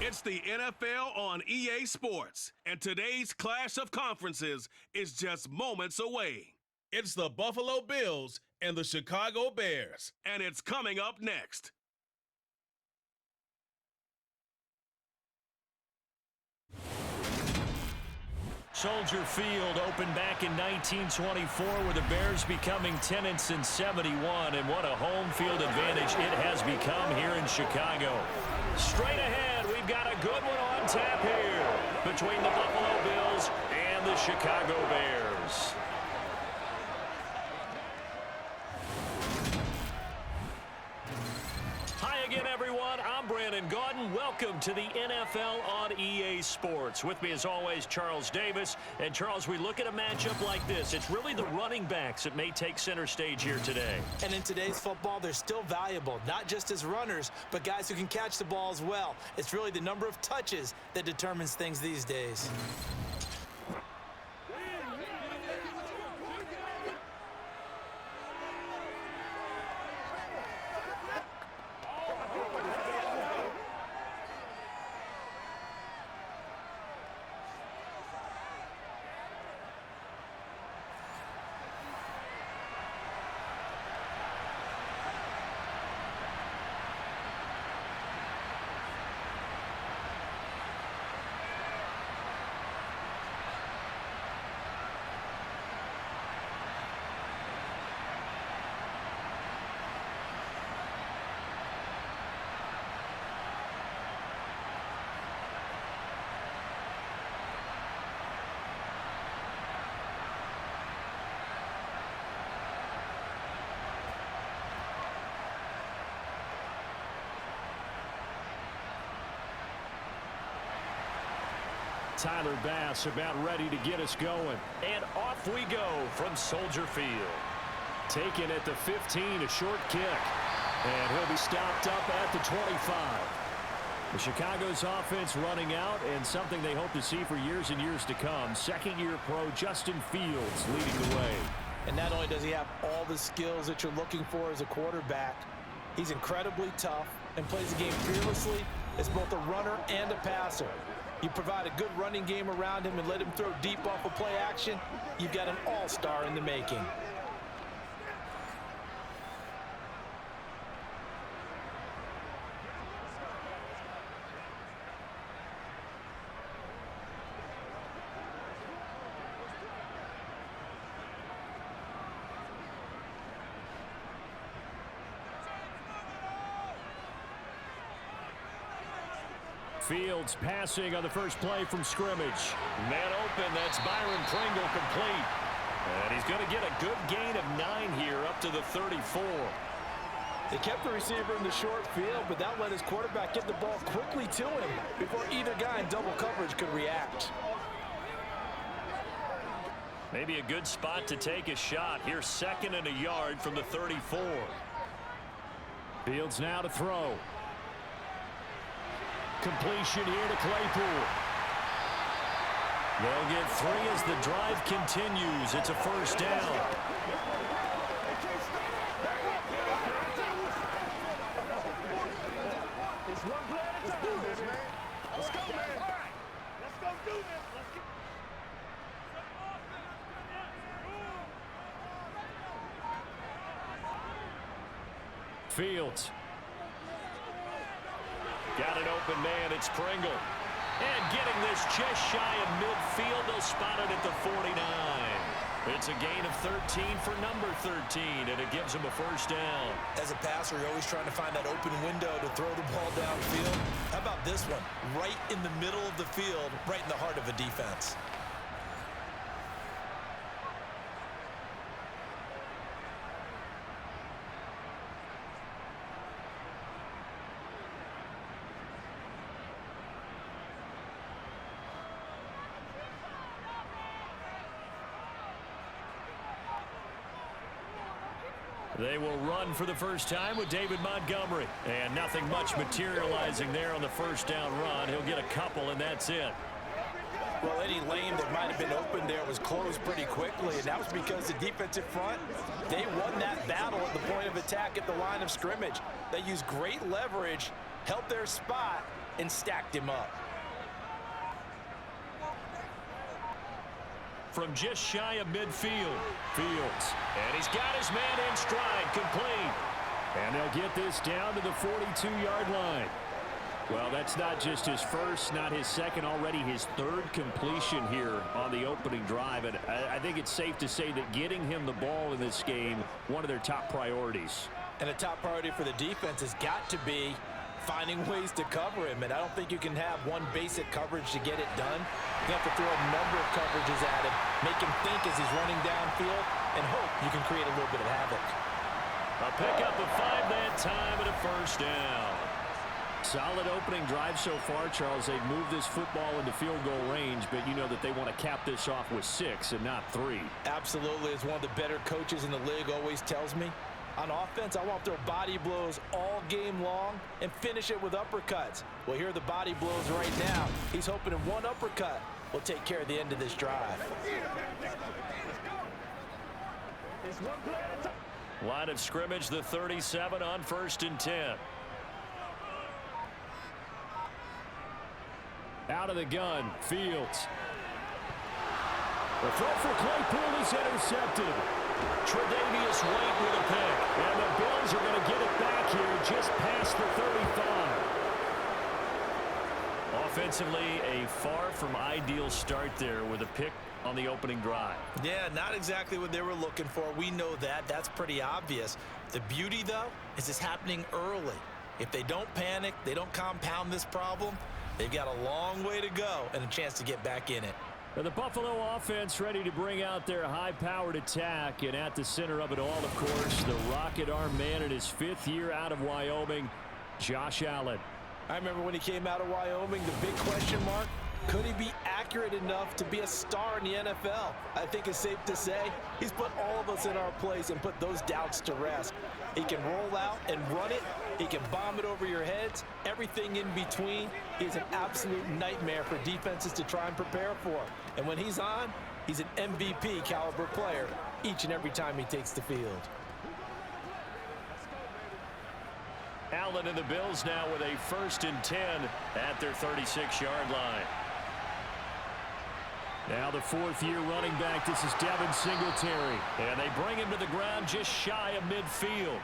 It's the NFL on EA Sports, and today's clash of conferences is just moments away. It's the Buffalo Bills and the Chicago Bears, and it's coming up next. Soldier Field opened back in 1924 with the Bears becoming tenants in 71, and what a home field advantage it has become here in Chicago. Straight ahead, we've got a good one on tap here between the Buffalo Bills and the Chicago Bears. Hi again, everyone. I'm Brandon Gaudin. Welcome to the NFL on EA Sports. With me, as always, Charles Davis. And, Charles, we look at a matchup like this. It's really the running backs that may take center stage here today. And in today's football, they're still valuable, not just as runners, but guys who can catch the ball as well. It's really the number of touches that determines things these days. Tyler Bass about ready to get us going. And off we go from Soldier Field. Taken at the 15, a short kick. And he'll be stopped up at the 25. The Chicago's offense running out, and something they hope to see for years and years to come. Second-year pro Justin Fields leading the way. And not only does he have all the skills that you're looking for as a quarterback, he's incredibly tough and plays the game fearlessly as both a runner and a passer. You provide a good running game around him and let him throw deep off of play action, you've got an all-star in the making. Fields passing on the first play from scrimmage. Man open, that's Byron Pringle complete. And he's going to get a good gain of 9 here up to the 34. They kept the receiver in the short field, but that let his quarterback get the ball quickly to him before either guy in double coverage could react. Maybe a good spot to take a shot. Here's 2nd and a yard from the 34. Fields now to throw. Completion here to Claypool. They'll get 3 as the drive continues. It's a first down. It's one play at a time, man. Let's go, man. All right. Let's go do this. Let's get... Fields. Got an open man, it's Pringle. And getting this just shy of midfield, they'll spot it at the 49. It's a gain of 13 for number 13, and it gives them a first down. As a passer, you're always trying to find that open window to throw the ball downfield. How about this one? Right in the middle of the field, right in the heart of a defense. They will run for the first time with David Montgomery. And nothing much materializing there on the first down run. He'll get a couple, and that's it. Well, any lane that might have been open there was closed pretty quickly, and that was because the defensive front, they won that battle at the point of attack at the line of scrimmage. They used great leverage, held their spot, and stacked him up. From just shy of midfield, Fields. And he's got his man in stride, complete. And they'll get this down to the 42-yard line. Well, that's not just his first, not his second, already his third completion here on the opening drive. And I think it's safe to say that getting him the ball in this game, one of their top priorities. And a top priority for the defense has got to be finding ways to cover him. And I don't think you can have one basic coverage to get it done. You have to throw a number of coverages at him, make him think as he's running downfield, and hope you can create a little bit of havoc. A pickup of 5 that time and a first down. Solid opening drive so far, Charles. They've moved this football into field goal range, but you know that they want to cap this off with 6 and not 3. Absolutely. As one of the better coaches in the league always tells me, on offense, I want to throw body blows all game long and finish it with uppercuts. Well, here are the body blows right now. He's hoping in one uppercut will take care of the end of this drive. Line of scrimmage, the 37 on 1st and 10. Out of the gun, Fields. The throw for Claypool is intercepted. Tre'Davious White with a pick. And the Bills are going to get it back here just past the 35. Offensively, a far from ideal start there with a pick on the opening drive. Yeah, not exactly what they were looking for. We know that. That's pretty obvious. The beauty, though, is it's happening early. If they don't panic, they don't compound this problem, they've got a long way to go and a chance to get back in it. Now the Buffalo offense ready to bring out their high-powered attack, and at the center of it all, of course, the rocket arm man in his 5th year out of Wyoming, Josh Allen. I remember when he came out of Wyoming, the big question mark, could he be accurate enough to be a star in the NFL? I think it's safe to say he's put all of us in our place and put those doubts to rest. He can roll out and run it. He can bomb it over your heads. Everything in between. He's an absolute nightmare for defenses to try and prepare for. And when he's on, he's an MVP caliber player each and every time he takes the field. Allen and the Bills now with a 1st and 10 at their 36-yard line. Now the 4th-year running back, this is Devin Singletary. And they bring him to the ground just shy of midfield.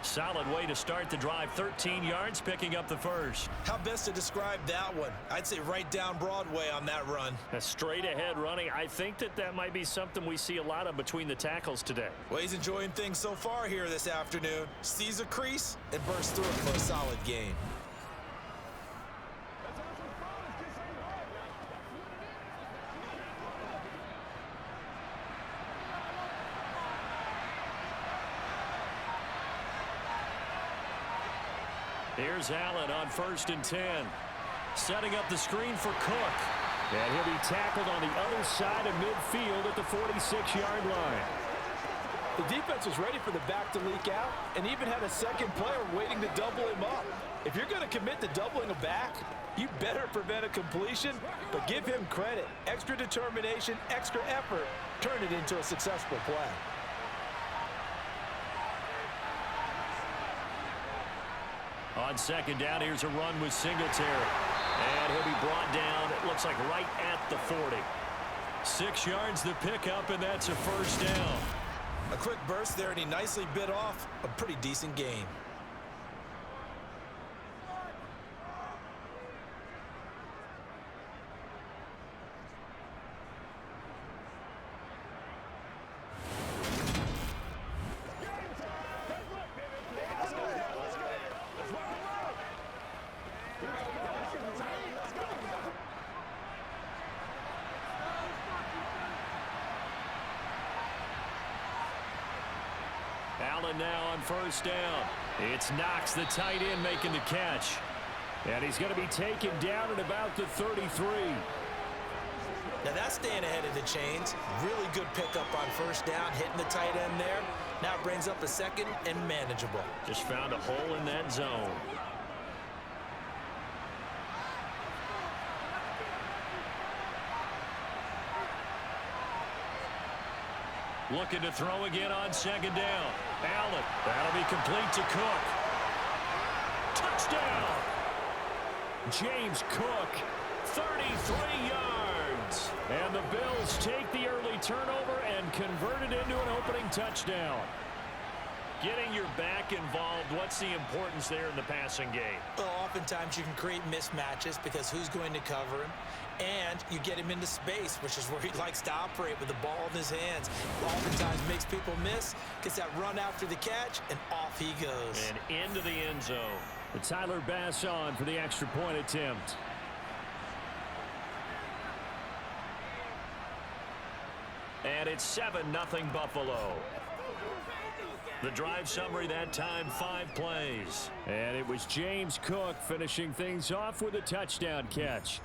Solid way to start the drive, 13 yards, picking up the first. How best to describe that one? I'd say right down Broadway on that run. A straight-ahead running. I think that might be something we see a lot of between the tackles today. Well, he's enjoying things so far here this afternoon. Sees a crease and bursts through it for a solid gain. Here's Allen on 1st and 10. Setting up the screen for Cook. And he'll be tackled on the other side of midfield at the 46-yard line. The defense was ready for the back to leak out and even had a second player waiting to double him up. If you're going to commit to doubling a back, you better prevent a completion, but give him credit. Extra determination, extra effort, turn it into a successful play. On 2nd down, here's a run with Singletary. And he'll be brought down, it looks like right at the 40. 6 yards the pickup, and that's a 1st down. A quick burst there, and he nicely bit off a pretty decent gain. Allen now on 1st down. It's Knox, the tight end, making the catch. And he's going to be taken down at about the 33. Now that's staying ahead of the chains. Really good pickup on 1st down, hitting the tight end there. Now brings up a 2nd and manageable. Just found a hole in that zone. Looking to throw again on 2nd down. Allen, that'll be complete to Cook. Touchdown! James Cook, 33 yards. And the Bills take the early turnover and convert it into an opening touchdown. Getting your back involved, what's the importance there in the passing game? Well, oftentimes you can create mismatches because who's going to cover him? And you get him into space, which is where he likes to operate with the ball in his hands. Oftentimes makes people miss, gets that run after the catch, and off he goes. And into the end zone. And Tyler Bass on for the extra point attempt. And it's 7-0 Buffalo. The drive summary that time, 5 plays. And it was James Cook finishing things off with a touchdown catch.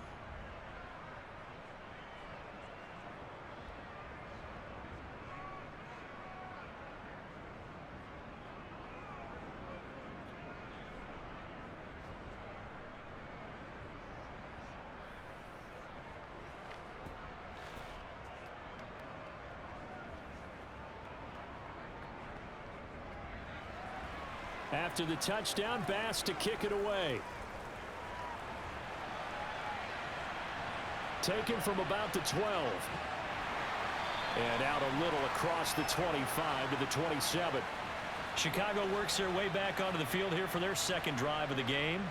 After the touchdown, Bass to kick it away. Taken from about the 12. And out a little across the 25 to the 27. Chicago works their way back onto the field here for their second drive of the game.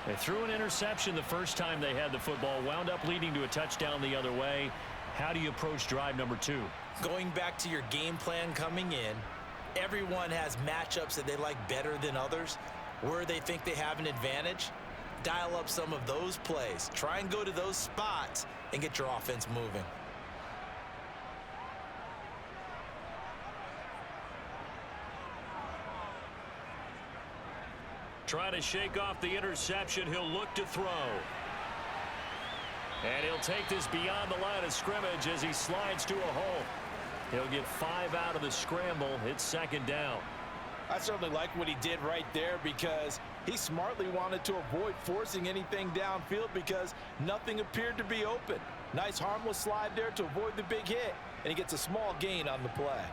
They threw an interception the first time they had the football, wound up leading to a touchdown the other way. How do you approach drive number 2? Going back to your game plan coming in, everyone has matchups that they like better than others, where they think they have an advantage. Dial up some of those plays. Try and go to those spots and get your offense moving. Trying to shake off the interception. He'll look to throw. And he'll take this beyond the line of scrimmage as he slides to a hole. He'll get 5 out of the scramble. It's second down. I certainly like what he did right there because he smartly wanted to avoid forcing anything downfield because nothing appeared to be open. Nice harmless slide there to avoid the big hit, and he gets a small gain on the play.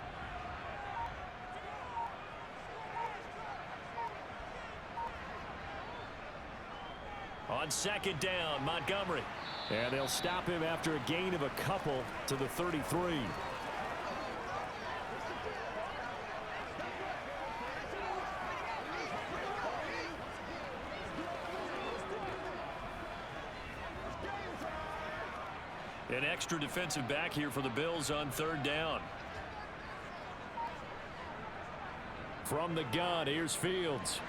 On second down, Montgomery. And they'll stop him after a gain of a couple to the 33. An extra defensive back here for the Bills on third down. From the gun, here's Fields.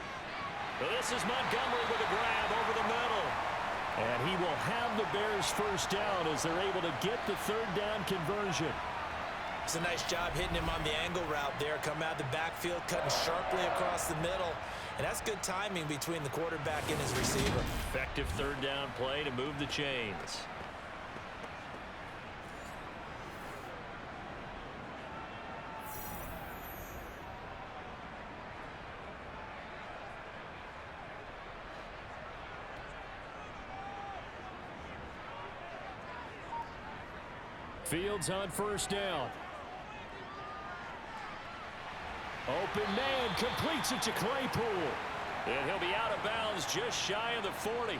This is Montgomery with a grab over the middle. And he will have the Bears first down as they're able to get the third down conversion. It's a nice job hitting him on the angle route there. Come out the backfield, cutting sharply across the middle. And that's good timing between the quarterback and his receiver. Effective third down play to move the chains. Fields on first down. Open man completes it to Claypool. And he'll be out of bounds just shy of the 40.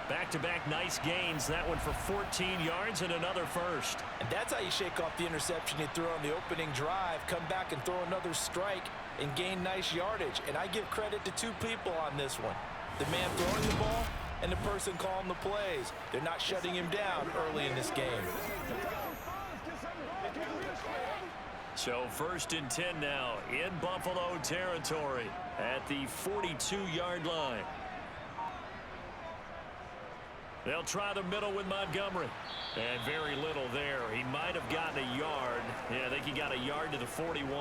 Back-to-back nice gains. That one for 14 yards and another first. And that's how you shake off the interception you threw on the opening drive. Come back and throw another strike and gain nice yardage. And I give credit to two people on this one. The man throwing the ball and the person calling the plays. They're not shutting him down early in this game. So 1st and 10 now in Buffalo territory at the 42-yard line. They'll try the middle with Montgomery. And very little there. He might have gotten a yard. Yeah, I think he got a yard to the 41.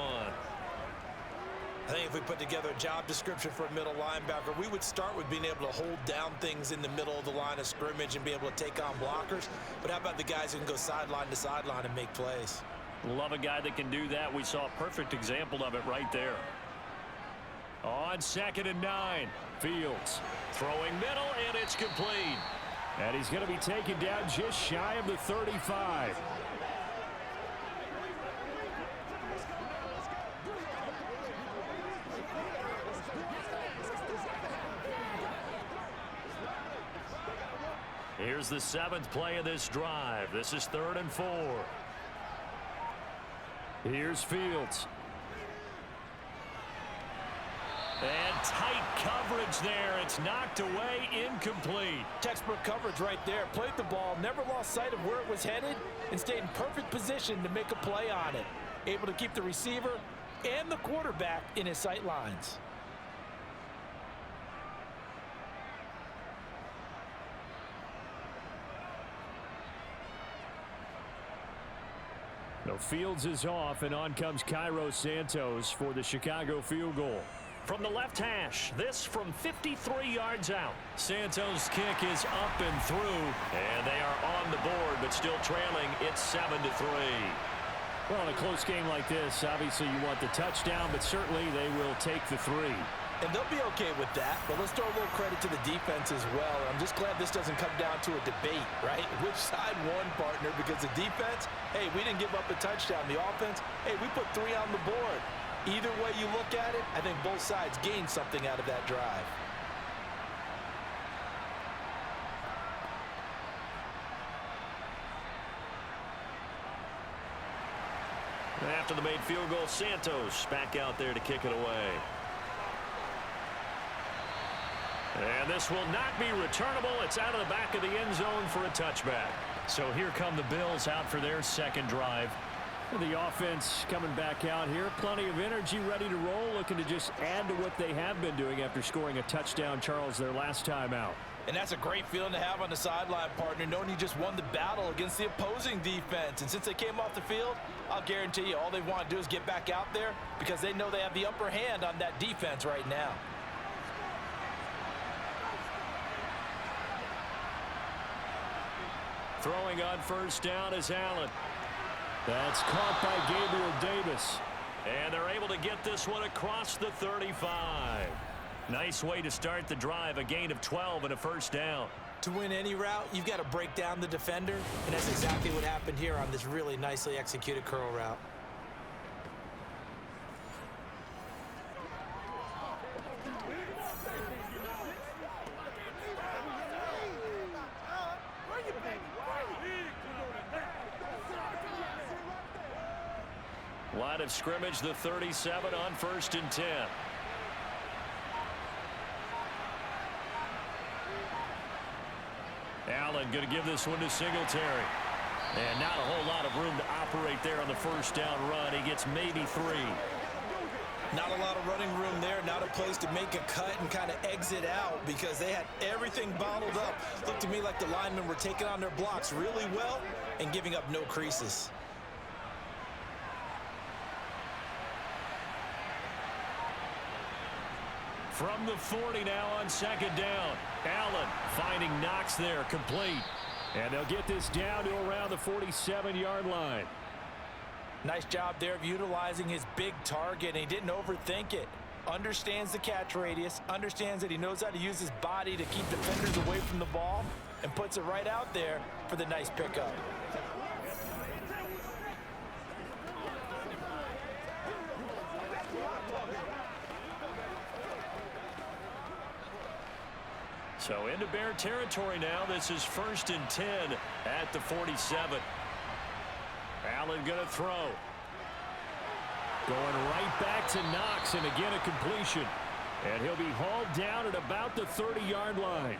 I think if we put together a job description for a middle linebacker, we would start with being able to hold down things in the middle of the line of scrimmage and be able to take on blockers. But how about the guys who can go sideline to sideline and make plays? Love a guy that can do that. We saw a perfect example of it right there. On 2nd and 9, Fields throwing middle, and it's complete. And he's going to be taken down just shy of the 35. is the 7th play of this drive. This is 3rd and 4. Here's Fields. And tight coverage there. It's knocked away, incomplete. Textbook coverage right there. Played the ball, never lost sight of where it was headed, and stayed in perfect position to make a play on it. Able to keep the receiver and the quarterback in his sight lines. No, Fields is off, and on comes Cairo Santos for the Chicago field goal. From the left hash, this from 53 yards out. Santos' kick is up and through, and they are on the board, but still trailing. It's 7-3. Well, in a close game like this, obviously you want the touchdown, but certainly they will take the 3. And they'll be okay with that, but let's throw a little credit to the defense as well. I'm just glad this doesn't come down to a debate, right? Which side won, partner? Because the defense, hey, we didn't give up a touchdown. The offense, hey, we put 3 on the board. Either way you look at it, I think both sides gained something out of that drive. After the made field goal, Santos back out there to kick it away. And this will not be returnable. It's out of the back of the end zone for a touchback. So here come the Bills out for their second drive. The offense coming back out here. Plenty of energy, ready to roll, looking to just add to what they have been doing after scoring a touchdown, Charles, their last time out. And that's a great feeling to have on the sideline, partner, knowing you just won the battle against the opposing defense. And since they came off the field, I'll guarantee you all they want to do is get back out there because they know they have the upper hand on that defense right now. Throwing on first down is Allen. That's caught by Gabriel Davis. And they're able to get this one across the 35. Nice way to start the drive, a gain of 12 and a first down. To win any route, you've got to break down the defender, and that's exactly what happened here on this really nicely executed curl route. Line of scrimmage, the 37 on 1st and 10. Allen going to give this one to Singletary. And not a whole lot of room to operate there on the first down run. He gets maybe 3. Not a lot of running room there, not a place to make a cut and kind of exit out because they had everything bottled up. Looked to me like the linemen were taking on their blocks really well and giving up no creases. From the 40 now on 2nd down. Allen finding Knox there, complete. And they'll get this down to around the 47-yard line. Nice job there of utilizing his big target, and he didn't overthink it. Understands the catch radius, understands that he knows how to use his body to keep defenders away from the ball, and puts it right out there for the nice pickup. So into Bear territory now. This is 1st and 10 at the 47. Allen going to throw. Going right back to Knox, and again a completion. And he'll be hauled down at about the 30-yard line.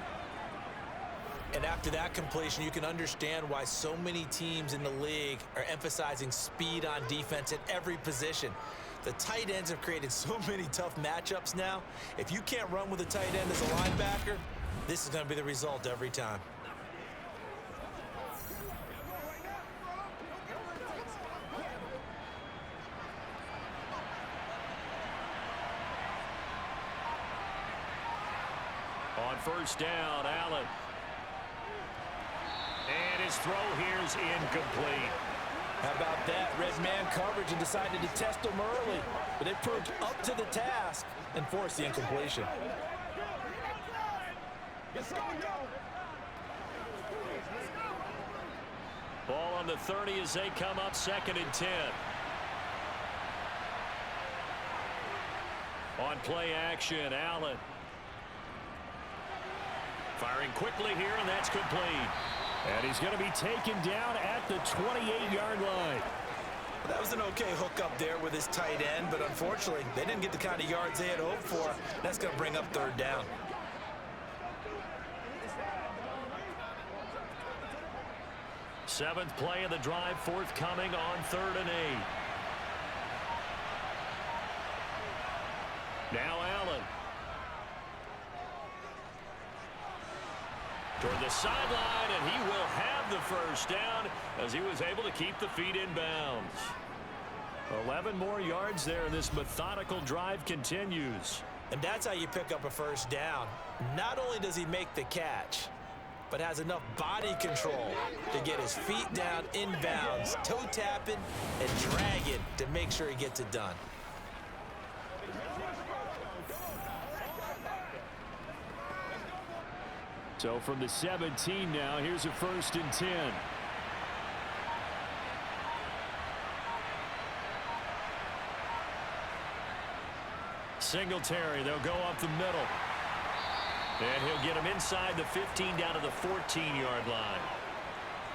And after that completion, you can understand why so many teams in the league are emphasizing speed on defense at every position. The tight ends have created so many tough matchups now. If you can't run with a tight end as a linebacker, this is going to be the result every time. On first down, Allen. And his throw here is incomplete. How about that? Red man coverage and decided to test him early. But they proved up to the task and forced the incompletion. Ball on the 30 as they come up 2nd and 10. On play action, Allen. Firing quickly here, and that's complete. And he's going to be taken down at the 28-yard line. Well, that was an okay hook up there with his tight end, but unfortunately, they didn't get the kind of yards they had hoped for. That's going to bring up third down. Seventh play of the drive forthcoming on 3rd and 8. Now Allen. Toward the sideline, and he will have the first down as he was able to keep the feet in bounds. 11 more yards there, and this methodical drive continues. And that's how you pick up a first down. Not only does he make the catch, but has enough body control to get his feet down in bounds, toe tapping and dragging to make sure he gets it done. So from the 17 now, here's a 1st and 10. Singletary, they'll go up the middle. And he'll get him inside the 15 down to the 14-yard line.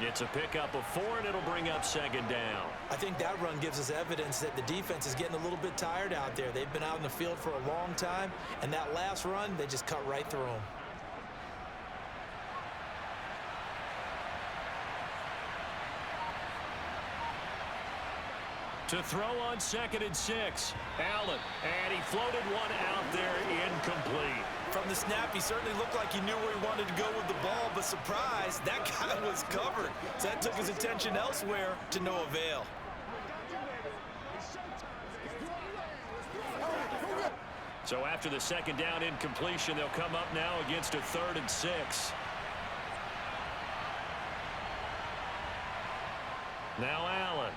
It's a pickup of 4, and it'll bring up 2nd down. I think that run gives us evidence that the defense is getting a little bit tired out there. They've been out in the field for a long time, and that last run, they just cut right through them. To throw on 2nd and 6. Allen, and he floated one out there incomplete. From the snap, he certainly looked like he knew where he wanted to go with the ball, but surprise, that guy was covered. So that took his attention elsewhere to no avail. So after the 2nd down incompletion, they'll come up now against a 3rd and 6. Now Allen.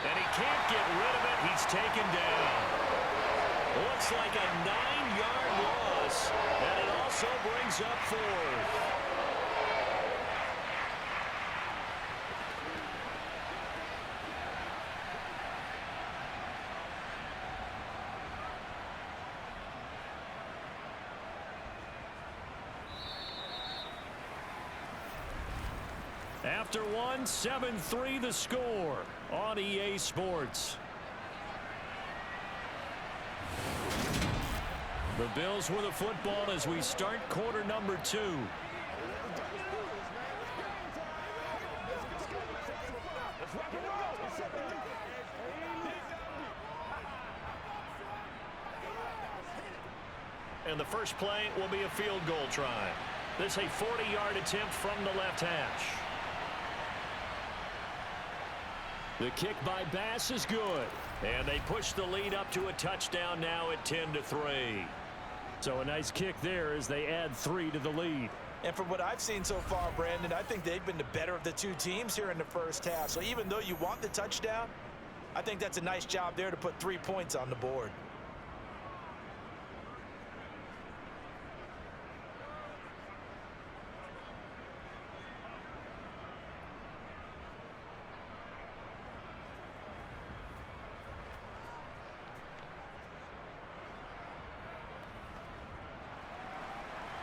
And he can't get rid of it. He's taken down. Looks like a 9-yard loss, and it also brings up 4th. After one, 7-3 the score on EA Sports. The Bills with the football as we start quarter number 2. And the first play will be a field goal try. This is a 40-yard attempt from the left hash. The kick by Bass is good. And they push the lead up to a touchdown now at 10-3. So a nice kick there as they add 3 to the lead. And from what I've seen so far, Brandon, I think they've been the better of the two teams here in the first half. So even though you want the touchdown, I think that's a nice job there to put 3 points on the board.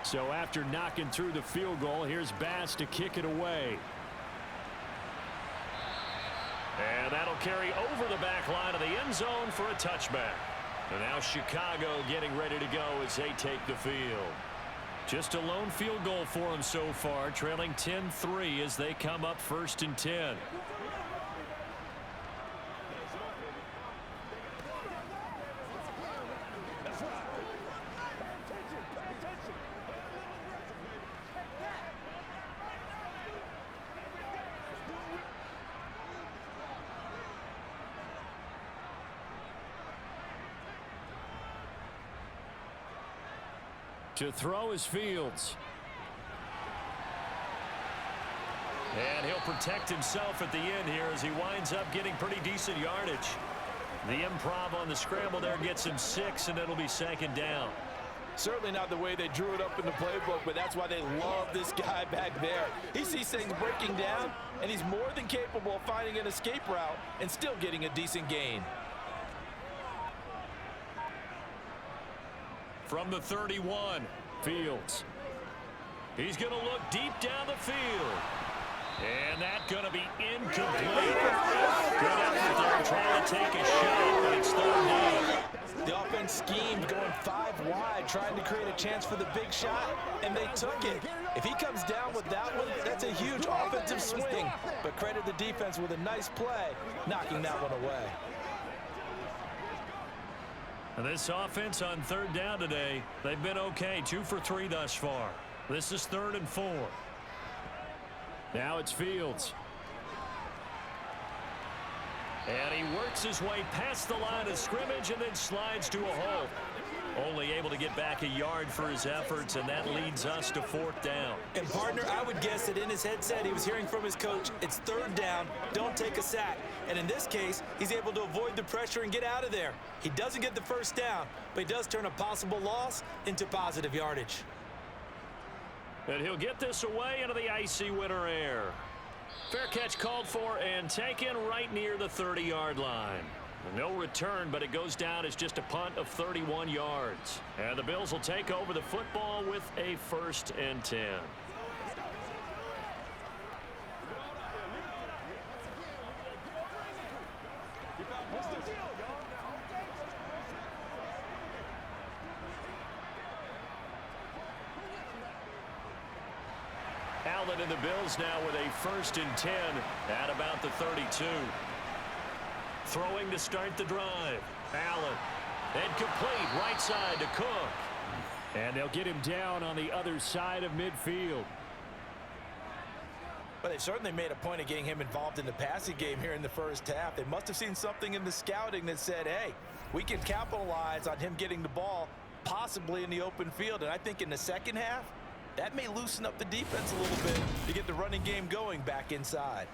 So after knocking through the field goal, here's Bass to kick it away. And that'll carry over the back line of the end zone for a touchback. And now Chicago getting ready to go as they take the field. Just a lone field goal for them so far, trailing 10-3 as they come up 1st and 10. To throw is Fields. And he'll protect himself at the end here as he winds up getting pretty decent yardage. The improv on the scramble there gets him 6, and it'll be 2nd down. Certainly not the way they drew it up in the playbook, but that's why they love this guy back there. He sees things breaking down, and he's more than capable of finding an escape route and still getting a decent gain. From the 31, Fields. He's going to look deep down the field. And that's going to be incomplete. Good effort there trying to take a shot, but it's third down. The offense schemed going 5 wide, trying to create a chance for the big shot, and they took it. If he comes down with that one, that's a huge offensive swing. But credit the defense with a nice play, knocking that one away. And this offense on third down today, they've been okay, 2 for 3 thus far. This is 3rd and 4. Now it's Fields. And he works his way past the line of scrimmage and then slides to a hole. Only able to get back a yard for his efforts, and that leads us to 4th down. And, partner, I would guess that in his headset he was hearing from his coach, it's 3rd down, don't take a sack. And in this case, he's able to avoid the pressure and get out of there. He doesn't get the 1st down, but he does turn a possible loss into positive yardage. And he'll get this away into the icy winter air. Fair catch called for and taken right near the 30-yard line. No return, but it goes down as just a punt of 31 yards. And the Bills will take over the football with a 1st and 10. Allen and the Bills now with a 1st and 10 at about the 32. Throwing to start the drive. Allen. And complete right side to Cook. And they'll get him down on the other side of midfield. But they've certainly made a point of getting him involved in the passing game here in the 1st half. They must have seen something in the scouting that said, hey, we can capitalize on him getting the ball possibly in the open field. And I think in the 2nd half, that may loosen up the defense a little bit to get the running game going back inside.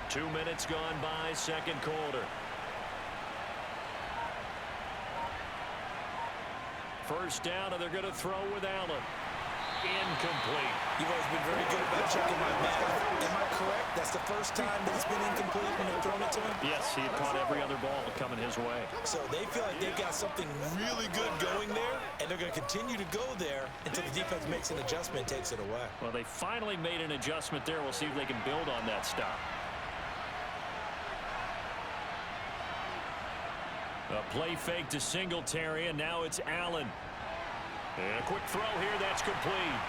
Two minutes gone by, 2nd quarter. 1st down, and they're going to throw with Allen. Incomplete. You've always been very good about checking my math. Am I correct? That's the 1st time that it's been incomplete when they've thrown it to him? Yes, he had caught every other ball coming his way. So they feel like they've got something really good going there, and they're going to continue to go there until the defense makes an adjustment and takes it away. Well, they finally made an adjustment there. We'll see if they can build on that stop. A play fake to Singletary, and now it's Allen. And a quick throw here, that's complete.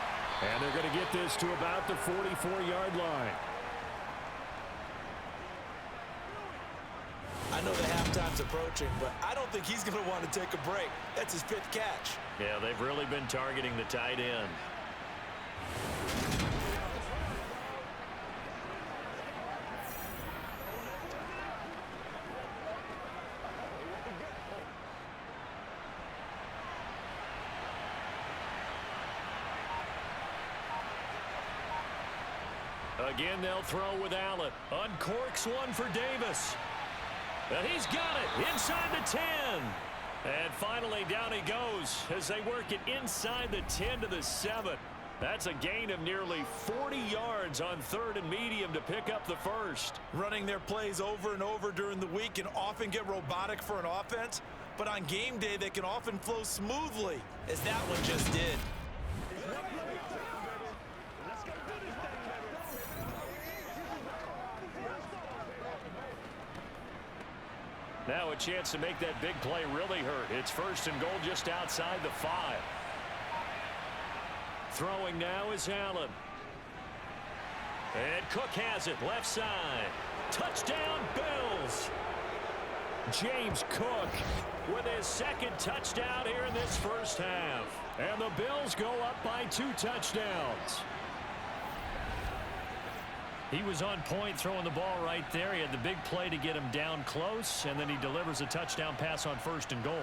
And they're going to get this to about the 44-yard line. I know the halftime's approaching, but I don't think he's going to want to take a break. That's his 5th catch. Yeah, they've really been targeting the tight end. Again, they'll throw with Allen. Uncorks one for Davis. And he's got it inside the 10. And finally, down he goes as they work it inside the 10 to the 7. That's a gain of nearly 40 yards on 3rd and medium to pick up the 1st. Running their plays over and over during the week can often get robotic for an offense, but on game day, they can often flow smoothly, as that one just did. Now a chance to make that big play really hurt. It's 1st and goal just outside the 5. Throwing now is Allen. And Cook has it left side. Touchdown Bills. James Cook with his 2nd touchdown here in this 1st half. And the Bills go up by 2 touchdowns. He was on point throwing the ball right there. He had the big play to get him down close, and then he delivers a touchdown pass on 1st and goal.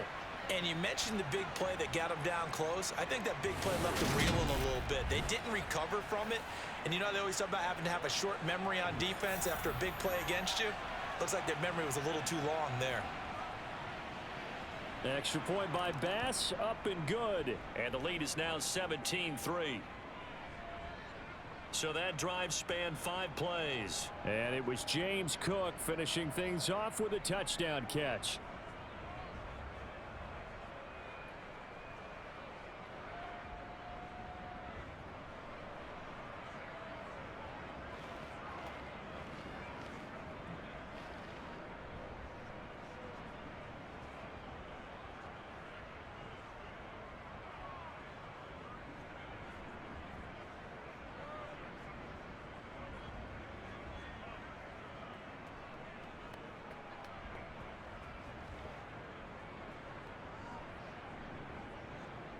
And you mentioned the big play that got him down close. I think that big play left him reeling a little bit. They didn't recover from it. And you know they always talk about having to have a short memory on defense after a big play against you. Looks like their memory was a little too long there. Extra point by Bass, up and good. And the lead is now 17-3. So that drive spanned 5 plays. And it was James Cook finishing things off with a touchdown catch.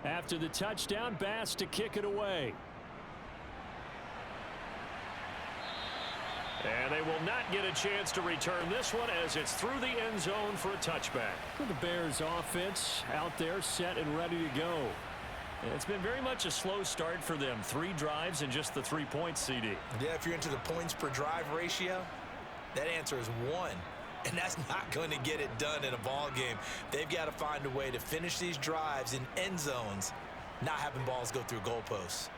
After the touchdown, Bass to kick it away. And they will not get a chance to return this one as it's through the end zone for a touchback. The Bears offense out there set and ready to go. It's been very much a slow start for them. 3 drives and just the 3 points, CD. Yeah, if you're into the points per drive ratio, that answer is 1. And that's not going to get it done in a ball game. They've got to find a way to finish these drives in end zones, not having balls go through goalposts.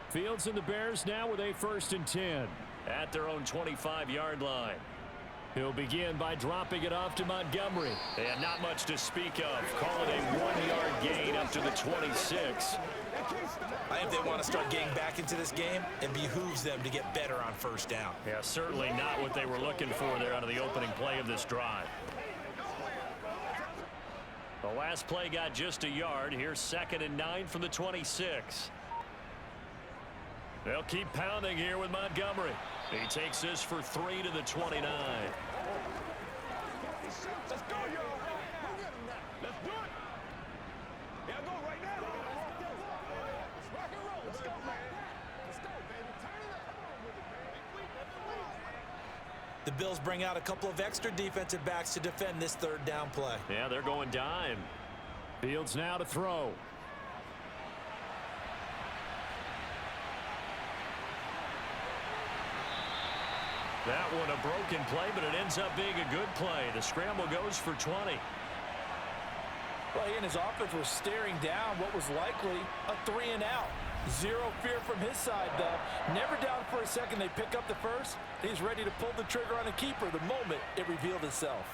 Fields and the Bears now with a 1st and 10. At their own 25-yard line. He'll begin by dropping it off to Montgomery. And not much to speak of. Call it a 1-yard gain up to the 26. I think they want to start getting back into this game, it behooves them to get better on 1st down. Yeah, certainly not what they were looking for there out of the opening play of this drive. The last play got just a yard. Here's 2nd and 9 from the 26. They'll keep pounding here with Montgomery. He takes this for 3 to the 29. Let's go, y'all. Let's do it. Yeah, go right now. Let's rock and roll. Let's go, man. Let's go, baby. Turn it up. The Bills bring out a couple of extra defensive backs to defend this 3rd down play. Yeah, they're going dime. Fields now to throw. That one a broken play, but it ends up being a good play. The scramble goes for 20. Well, he and his offense were staring down what was likely a 3 and out. Zero fear from his side, though. Never down for a second. They pick up the first. He's ready to pull the trigger on a keeper the moment it revealed itself.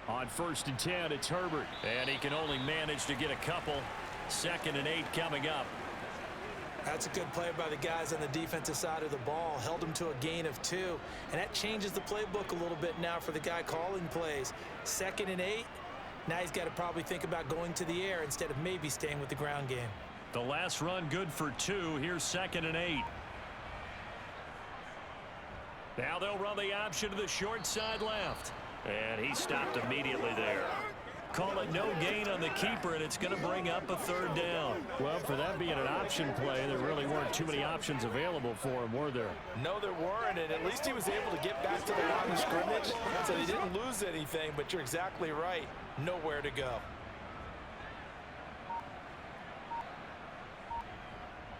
On 1st and 10, it's Herbert. And he can only manage to get a couple. 2nd and 8 coming up. That's a good play by the guys on the defensive side of the ball. Held him to a gain of 2. And that changes the playbook a little bit now for the guy calling plays. 2nd and 8. Now he's got to probably think about going to the air instead of maybe staying with the ground game. The last run good for 2. Here's 2nd and 8. Now they'll run the option to the short side left. And he stopped immediately there. Call it no gain on the keeper, and it's going to bring up a 3rd down. Well, for that being an option play, there really weren't too many options available for him, were there? No, there weren't, and at least he was able to get back to the line of scrimmage, so he didn't lose anything, but you're exactly right. Nowhere to go.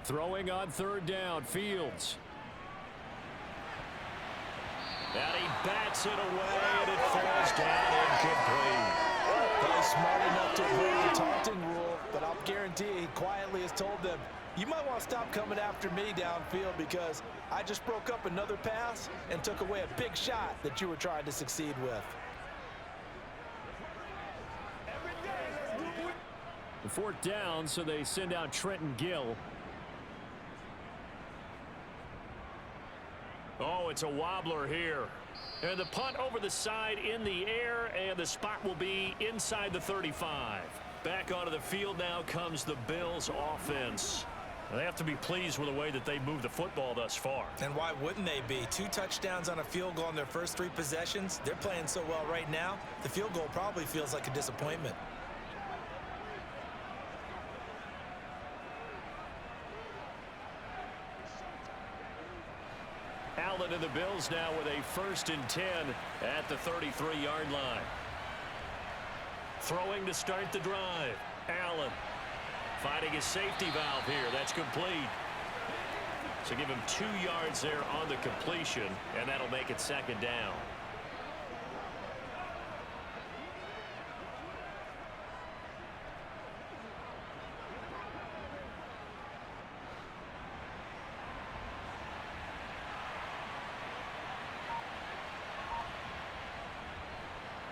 Throwing on 3rd down, Fields. And he bats it away, and it falls down incomplete. Well, he's smart enough to avoid the taunting rule, but I'll guarantee he quietly has told them, you might want to stop coming after me downfield because I just broke up another pass and took away a big shot that you were trying to succeed with. The 4th down, so they send out Trenton Gill. Oh, it's a wobbler here. And the punt over the side in the air, and the spot will be inside the 35. Back onto the field now comes the Bills offense. They have to be pleased with the way that they moved the football thus far. And why wouldn't they be? 2 touchdowns on a field goal in their first 3 possessions. They're playing so well right now, the field goal probably feels like a disappointment. Allen and the Bills now with a 1st and 10 at the 33-yard line. Throwing to start the drive. Allen finding his safety valve here. That's complete. So give him 2 yards there on the completion, and that'll make it second down.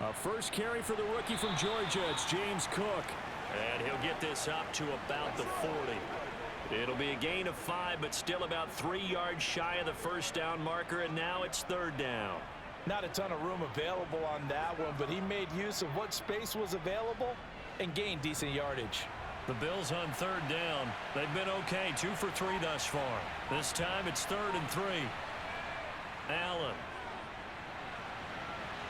A first carry for the rookie from Georgia. It's James Cook. And he'll get this up to about the 40. It'll be a gain of 5, but still about 3 yards shy of the first down marker, and now it's third down. Not a ton of room available on that one, but he made use of what space was available and gained decent yardage. The Bills on third down. They've been okay, 2 for 3 thus far. This time it's 3rd and 3. Allen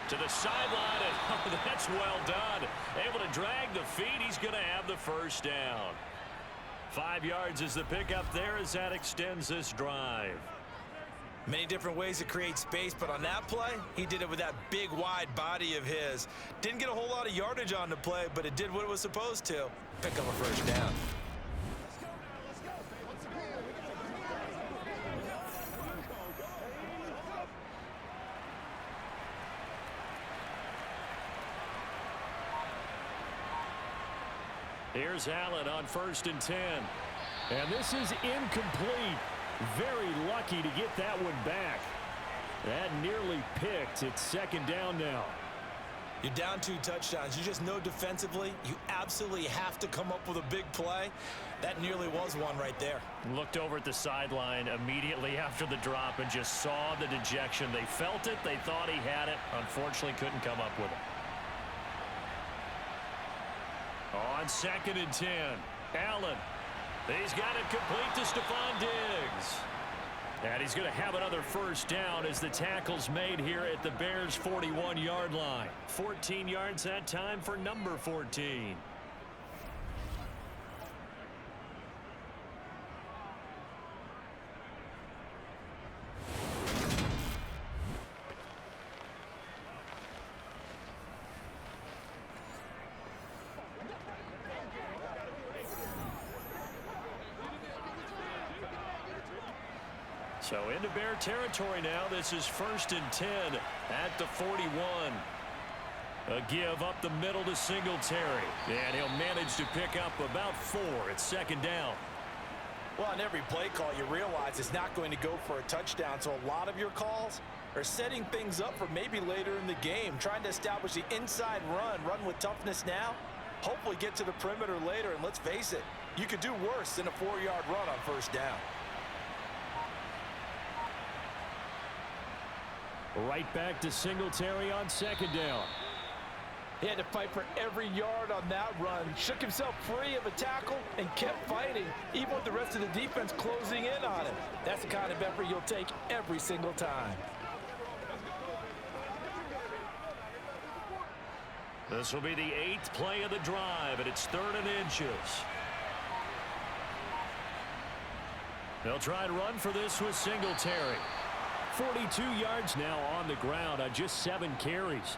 to the sideline, and oh, that's well done. Able to drag the feet. He's going to have the first down. 5 yards is the pickup there as that extends this drive. Many different ways to create space, but on that play, he did it with that big, wide body of his. Didn't get a whole lot of yardage on the play, but it did what it was supposed to. Pick up a first down. Here's Allen on 1st and 10. And this is incomplete. Very lucky to get that one back. That nearly picked. It's second down now. You're down 2 touchdowns. You just know defensively you absolutely have to come up with a big play. That nearly was one right there. Looked over at the sideline immediately after the drop and just saw the dejection. They felt it. They thought he had it. Unfortunately, couldn't come up with it. On 2nd and 10, Allen. He's got it complete to Stephon Diggs. And he's going to have another first down as the tackle's made here at the Bears' 41-yard line. 14 yards that time for number 14. So into Bear territory now. This is 1st and 10 at the 41. A give up the middle to Singletary. And he'll manage to pick up about 4. It's second down. Well, on every play call, you realize it's not going to go for a touchdown. So a lot of your calls are setting things up for maybe later in the game, trying to establish the inside run with toughness now, hopefully get to the perimeter later. And let's face it, you could do worse than a 4-yard run on first down. Right back to Singletary on second down. He had to fight for every yard on that run. Shook himself free of a tackle and kept fighting, even with the rest of the defense closing in on him. That's the kind of effort you'll take every single time. This will be the 8th play of the drive, and it's 3rd and inches. They'll try and run for this with Singletary. 42 yards now on the ground on just 7 carries.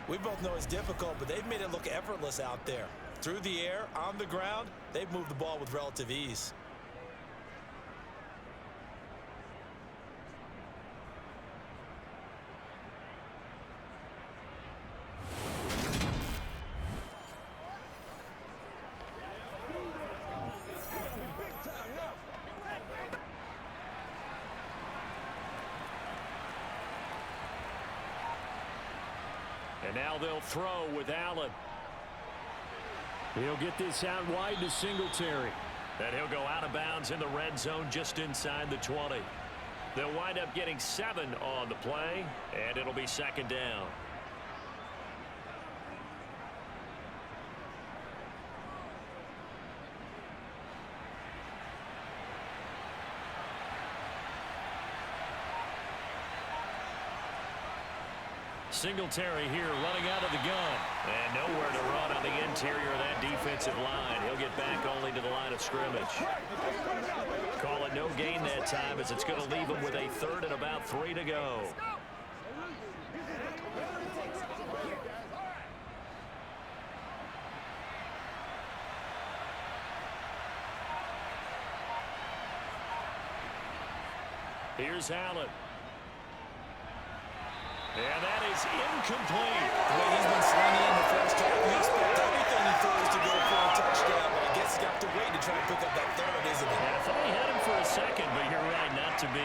We both know it's difficult, but they've made it look effortless out there. Through the air, on the ground, they've moved the ball with relative ease. And now they'll throw with Allen. He'll get this out wide to Singletary. And he'll go out of bounds in the red zone just inside the 20. They'll wind up getting 7 on the play, and it'll be second down. Singletary here running out of the gun. And nowhere to run on the interior of that defensive line. He'll get back only to the line of scrimmage. Call it no gain that time as it's going to leave him with a 3rd and about 3 to go. Here's Allen. And that is incomplete. The way he's been slinging in the first half, you expect everything he throws to go for a touchdown, but I guess he's got to wait to try and pick up that third, isn't it? Yeah, I thought he had him for a second, but you're right, not to be.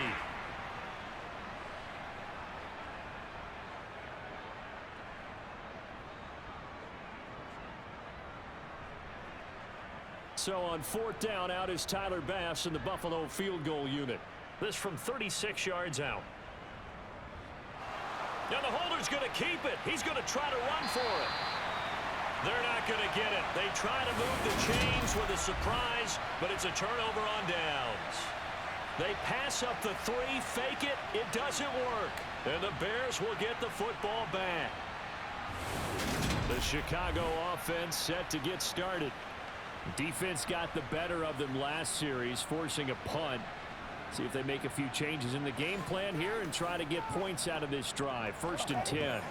So on fourth down, out is Tyler Bass in the Buffalo field goal unit. This from 36 yards out. Now the holder's going to keep it. He's going to try to run for it. They're not going to get it. They try to move the chains with a surprise, but it's a turnover on downs. They pass up the three, fake it. It doesn't work. And the Bears will get the football back. The Chicago offense set to get started. Defense got the better of them last series, forcing a punt. See if they make a few changes in the game plan here and try to get points out of this drive. 1st and 10.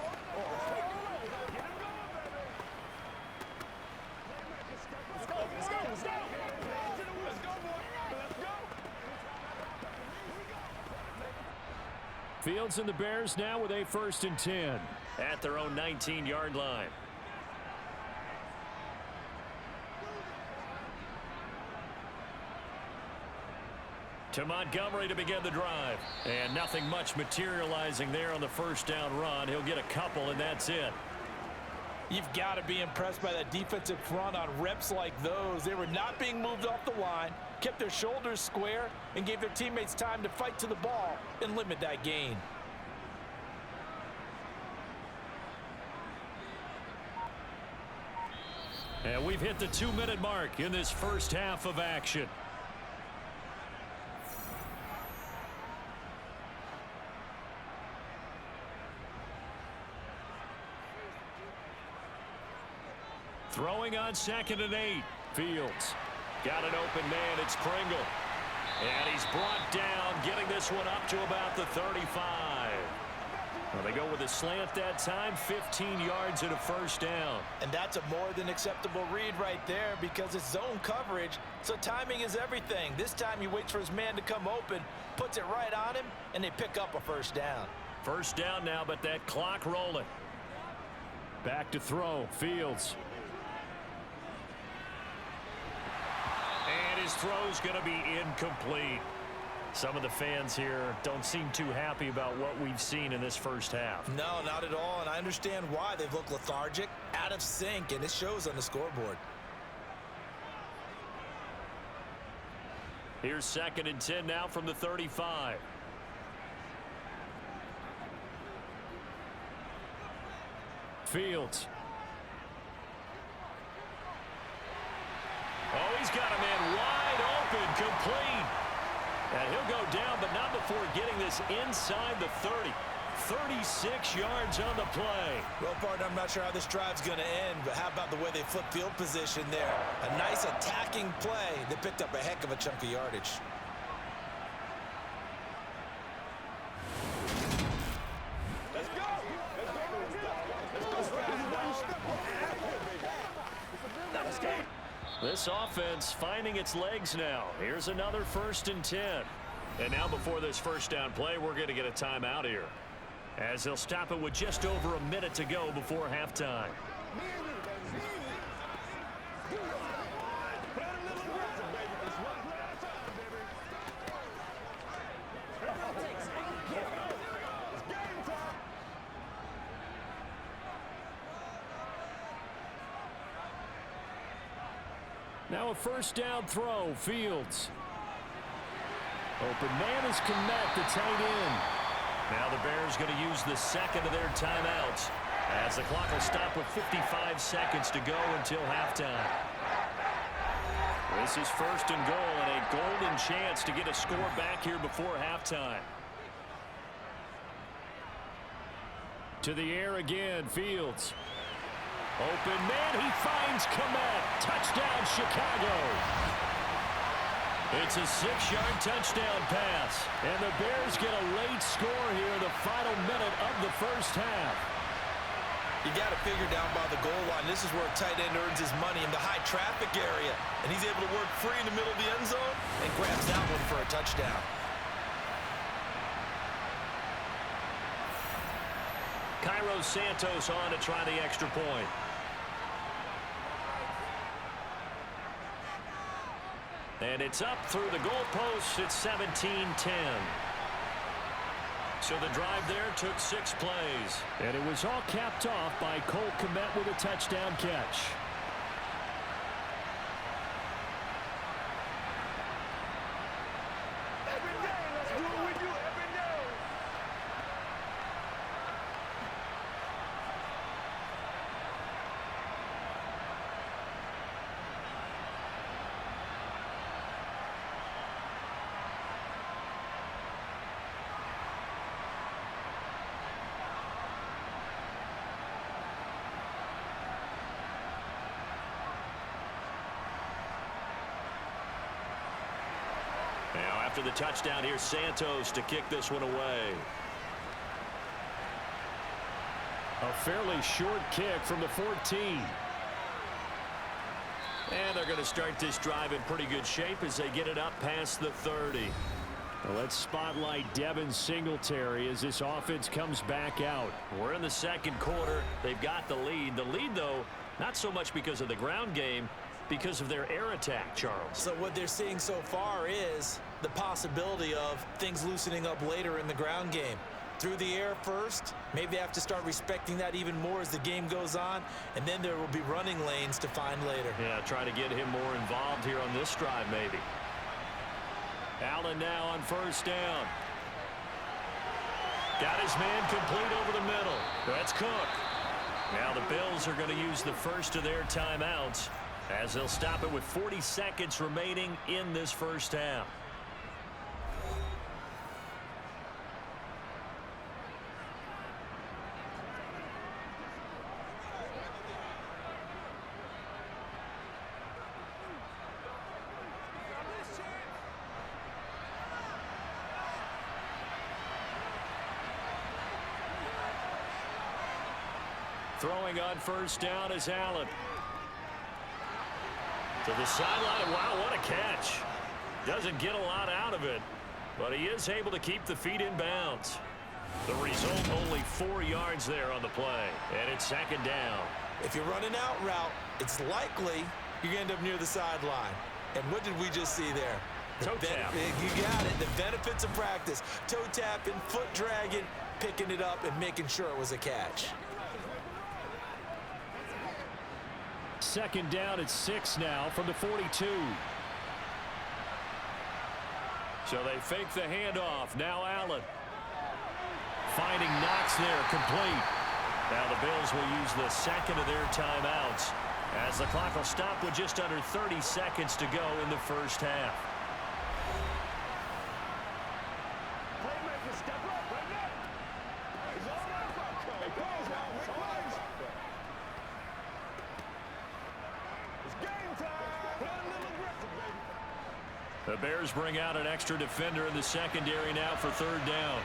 Fields and the Bears now with a 1st and 10 at their own 19-yard line. To Montgomery to begin the drive. And nothing much materializing there on the first down run. He'll get a couple, and that's it. You've got to be impressed by that defensive front on reps like those. They were not being moved off the line, kept their shoulders square, and gave their teammates time to fight to the ball and limit that gain. And we've hit the 2-minute mark in this first half of action. Throwing on 2nd and 8. Fields got an open man. It's Pringle. And he's brought down, getting this one up to about the 35. Well, they go with a slant that time, 15 yards and a first down. And that's a more than acceptable read right there because it's zone coverage, so timing is everything. This time he waits for his man to come open, puts it right on him, and they pick up a first down. First down now, but that clock rolling. Back to throw. Fields. And his throw's going to be incomplete. Some of the fans here don't seem too happy about what we've seen in this first half. No, not at all, and I understand why. They've looked lethargic, out of sync, and it shows on the scoreboard. Here's 2nd and 10 now from the 35. Fields. Oh, he's got a man wide open, complete. And he'll go down, but not before getting this inside the 30. 36 yards on the play. Well, partner, I'm not sure how this drive's going to end, but how about the way they flip field position there? A nice attacking play. They picked up a heck of a chunk of yardage. Let's go. Let's go. This offense finding its legs now. Here's another 1st and 10. And now before this first down play, we're going to get a timeout here, as they'll stop it with just over a minute to go before halftime. Now a first down throw. Fields. Open man is Kmet, the tight end. Now the Bears going to use the second of their timeouts, as the clock will stop with 55 seconds to go until halftime. This is 1st and goal, and a golden chance to get a score back here before halftime. To the air again. Fields. Open man, he finds Kmet. Touchdown, Chicago. It's a 6-yard touchdown pass. And the Bears get a late score here in the final minute of the first half. You got to figure down by the goal line. This is where a tight end earns his money, in the high traffic area. And he's able to work free in the middle of the end zone and grabs that one for a touchdown. Cairo Santos on to try the extra point. And it's up through the goalposts. It's 17-10. So the drive there took 6 plays. And it was all capped off by Cole Kmet with a touchdown catch. Every day, let's do what we do every day. Now after the touchdown, here's Santos to kick this one away. A fairly short kick from the 14. And they're going to start this drive in pretty good shape as they get it up past the 30. Well, let's spotlight Devin Singletary as this offense comes back out. We're in the second quarter. They've got the lead. The lead, though, not so much because of the ground game, because of their air attack, Charles. So what they're seeing so far is the possibility of things loosening up later in the ground game. Through the air first, maybe they have to start respecting that even more as the game goes on, and then there will be running lanes to find later. Yeah, try to get him more involved here on this drive, maybe. Allen now on first down. Got his man complete over the middle. That's Cook. Now the Bills are going to use the first of their timeouts as they'll stop it with 40 seconds remaining in this first half. Throwing on first down is Allen. To the sideline. Wow, what a catch. Doesn't get a lot out of it, but he is able to keep the feet in bounds. The result, only 4 yards there on the play, and it's second down. If you're running out route, it's likely you're going to end up near the sideline. And what did we just see there? Toe tap. You got it. The benefits of practice. Toe tapping, foot dragging, picking it up, and making sure it was a catch. Second down at 6 now from the 42. So they fake the handoff. Now Allen. Finding Knox there, complete. Now the Bills will use the second of their timeouts as the clock will stop with just under 30 seconds to go in the first half. Playmaker, step up right now. It's all right. Hey, pause now. Pause. It's game time. Play a little aggressive, baby. The Bears bring out an extra defender in the secondary now for third down.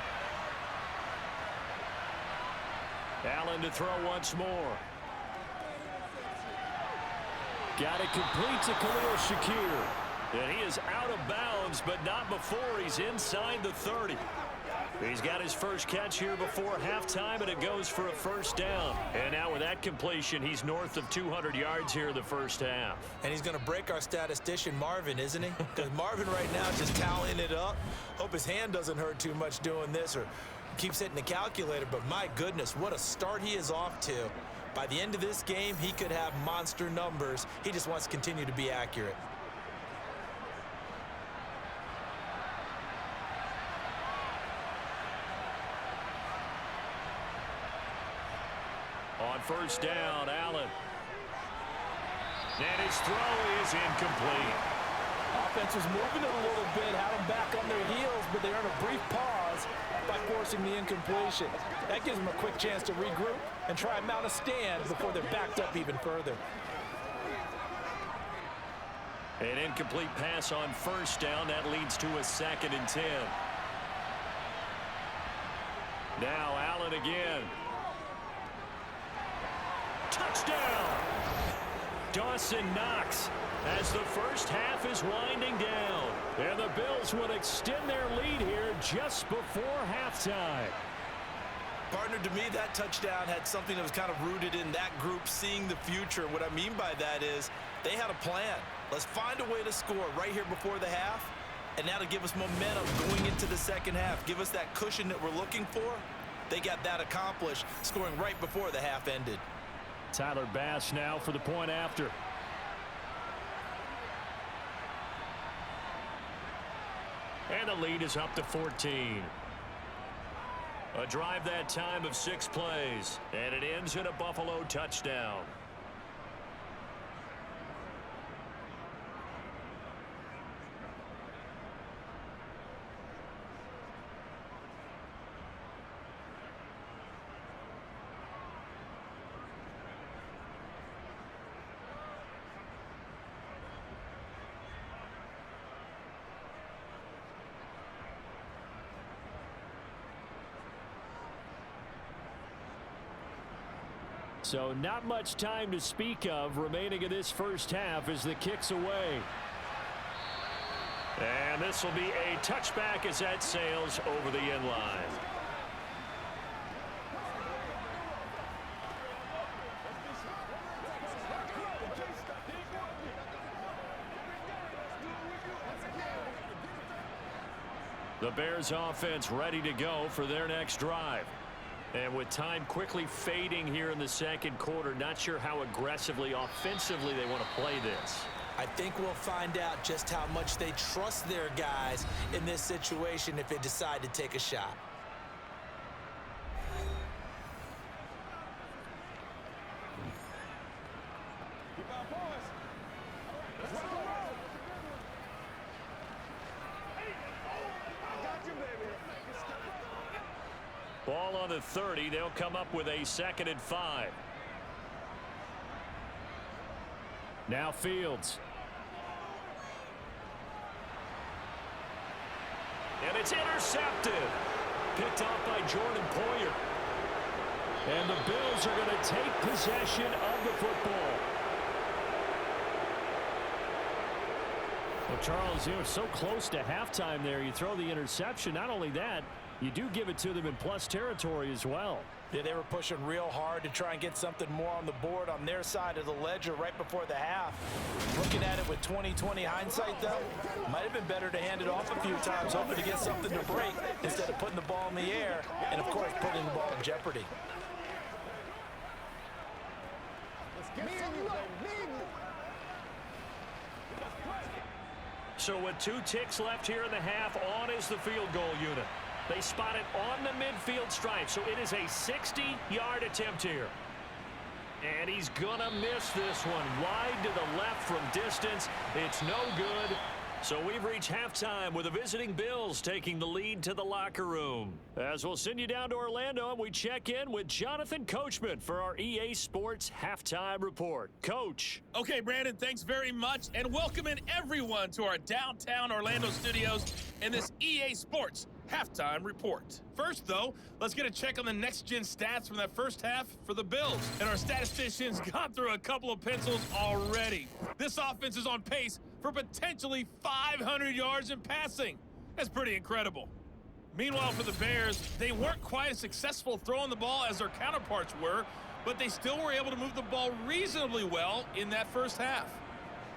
Allen to throw once more. Got it complete to Khalil Shakir. And he is out of bounds, but not before he's inside the 30. He's got his first catch here before halftime, and it goes for a first down. And now with that completion, he's north of 200 yards here in the first half. And he's going to break our statistician, Marvin, isn't he? Because Marvin right now is just tallying it up. Hope his hand doesn't hurt too much doing this or keeps hitting the calculator. But my goodness, what a start he is off to. By the end of this game, he could have monster numbers. He just wants to continue to be accurate. On first down, Allen. And his throw is incomplete. Offense was moving it a little bit, had them back on their heels, but they earned a brief pause by forcing the incompletion. That gives them a quick chance to regroup and try and mount a stand before they're backed up even further. An incomplete pass on first down. That leads to a 2nd and 10. Now Allen again. Touchdown! Dawson Knox as the first half is winding down. And the Bills would extend their lead here just before halftime. Partner, to me, that touchdown had something that was kind of rooted in that group seeing the future. What I mean by that is they had a plan. Let's find a way to score right here before the half, and now to give us momentum going into the second half. Give us that cushion that we're looking for. They got that accomplished, scoring right before the half ended. Tyler Bass now for the point after. And the lead is up to 14. A drive that time of 6 plays, and it ends in a Buffalo touchdown. So not much time to speak of remaining in this first half as the kick's away. And this will be a touchback as that sails over the end line. The Bears offense ready to go for their next drive. And with time quickly fading here in the second quarter, not sure how aggressively, offensively they want to play this. I think we'll find out just how much they trust their guys in this situation if they decide to take a shot. Ball on the 30. They'll come up with a 2nd and 5. Now Fields. And it's intercepted. Picked off by Jordan Poyer. And the Bills are going to take possession of the football. Well, Charles, you know, so close to halftime there. You throw the interception. Not only that, you do give it to them in plus territory as well. Yeah, they were pushing real hard to try and get something more on the board on their side of the ledger right before the half. Looking at it with 20/20 hindsight, though, might have been better to hand it off a few times, hoping to get something to break instead of putting the ball in the air and, of course, putting the ball in jeopardy. So with 2 ticks left here in the half, on is the field goal unit. They spot it on the midfield stripe, so it is a 60-yard attempt here. And he's going to miss this one. Wide to the left from distance. It's no good. So we've reached halftime with the visiting Bills taking the lead to the locker room. As we'll send you down to Orlando, and we check in with Jonathan Coachman for our EA Sports Halftime Report. Coach. Okay, Brandon, thanks very much, and welcome in everyone to our downtown Orlando studios in this EA Sports Halftime Report. First, though, let's get a check on the next-gen stats from that first half for the Bills. And our statisticians got through a couple of pencils already. This offense is on pace for potentially 500 yards in passing. That's pretty incredible. Meanwhile, for the Bears, they weren't quite as successful throwing the ball as their counterparts were, but they still were able to move the ball reasonably well in that first half.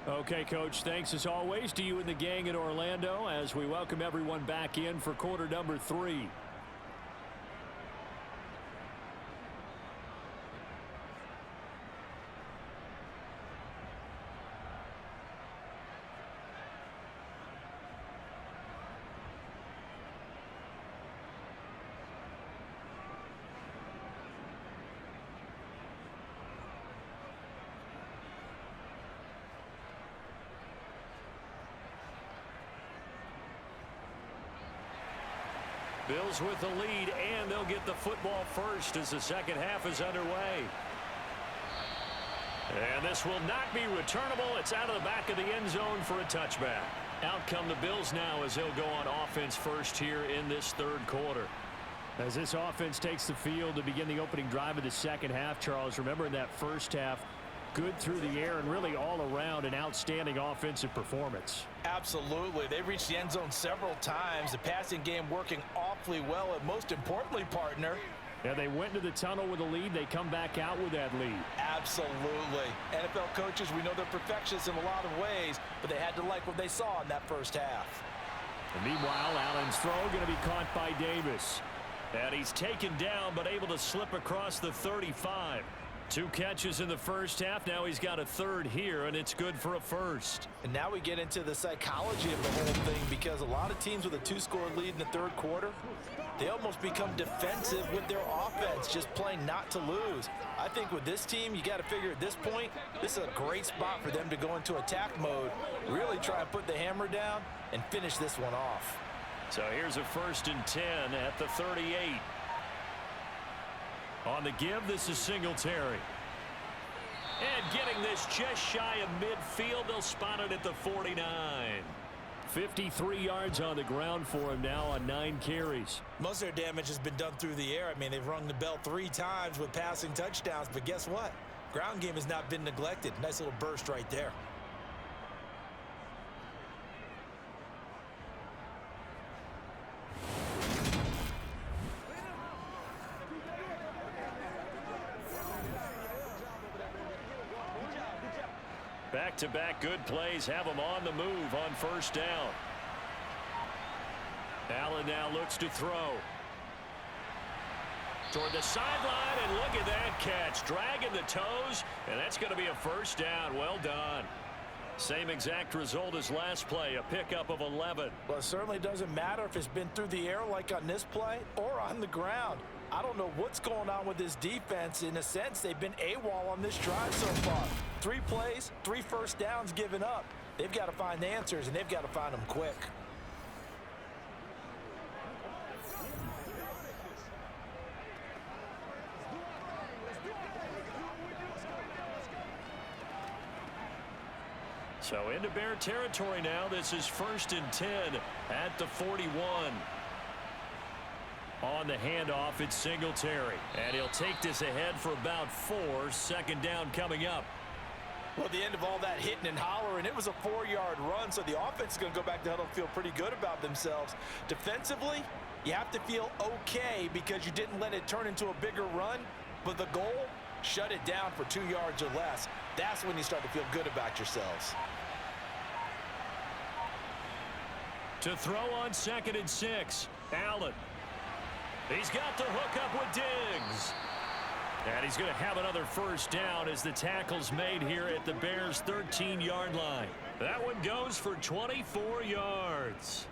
Okay, Coach, thanks as always to you and the gang in Orlando as we welcome everyone back in for quarter number 3. Bills with the lead, and they'll get the football first as the second half is underway. And this will not be returnable. It's out of the back of the end zone for a touchback. Out come the Bills now as they'll go on offense first here in this third quarter. As this offense takes the field to begin the opening drive of the second half, Charles, remember in that first half, good through the air and really all around an outstanding offensive performance. Absolutely. They reached the end zone several times. The passing game working awfully well. And most importantly, partner, Yeah, they went into the tunnel with a lead. They come back out with that lead. Absolutely. NFL coaches, we know they're perfectionists in a lot of ways, but they had to like what they saw in that first half. And meanwhile, Allen's throw going to be caught by Davis. And he's taken down, but able to slip across the 35. 2 catches in the first half. Now he's got a third here, and it's good for a first. And now we get into the psychology of the whole thing, because a lot of teams with a 2-score lead in the third quarter, they almost become defensive with their offense, just playing not to lose. I think with this team, you got to figure at this point, this is a great spot for them to go into attack mode, really try and put the hammer down and finish this one off. So here's a 1st and 10 at the 38. On the give, this is Singletary. And getting this just shy of midfield, they'll spot it at the 49. 53 yards on the ground for him now on 9 carries. Most of their damage has been done through the air. I mean, they've rung the bell 3 times with passing touchdowns, but guess what? Ground game has not been neglected. Nice little burst right there. Back-to-back good plays have him on the move on 1st down. Allen now looks to throw. Toward the sideline, and look at that catch. Dragging the toes, and that's going to be a 1st down. Well done. Same exact result as last play, a pickup of 11. Well, it certainly doesn't matter if it's been through the air like on this play or on the ground. I don't know what's going on with this defense. In a sense, they've been AWOL on this drive so far. 3 plays, 3 first downs given up. They've got to find answers, and they've got to find them quick. So into Bear territory now. This is 1st and 10 at the 41. On the handoff, it's Singletary. And he'll take this ahead for about 4. 2nd down coming up. Well, at the end of all that hitting and hollering, it was a 4-yard run, so the offense is going to go back to huddle and feel pretty good about themselves. Defensively, you have to feel okay because you didn't let it turn into a bigger run, but the goal, shut it down for 2 yards or less. That's when you start to feel good about yourselves. To throw on 2nd and 6, Allen. He's got the hook up with Diggs. And he's going to have another 1st down as the tackle's made here at the Bears' 13-yard line. That one goes for 24 yards.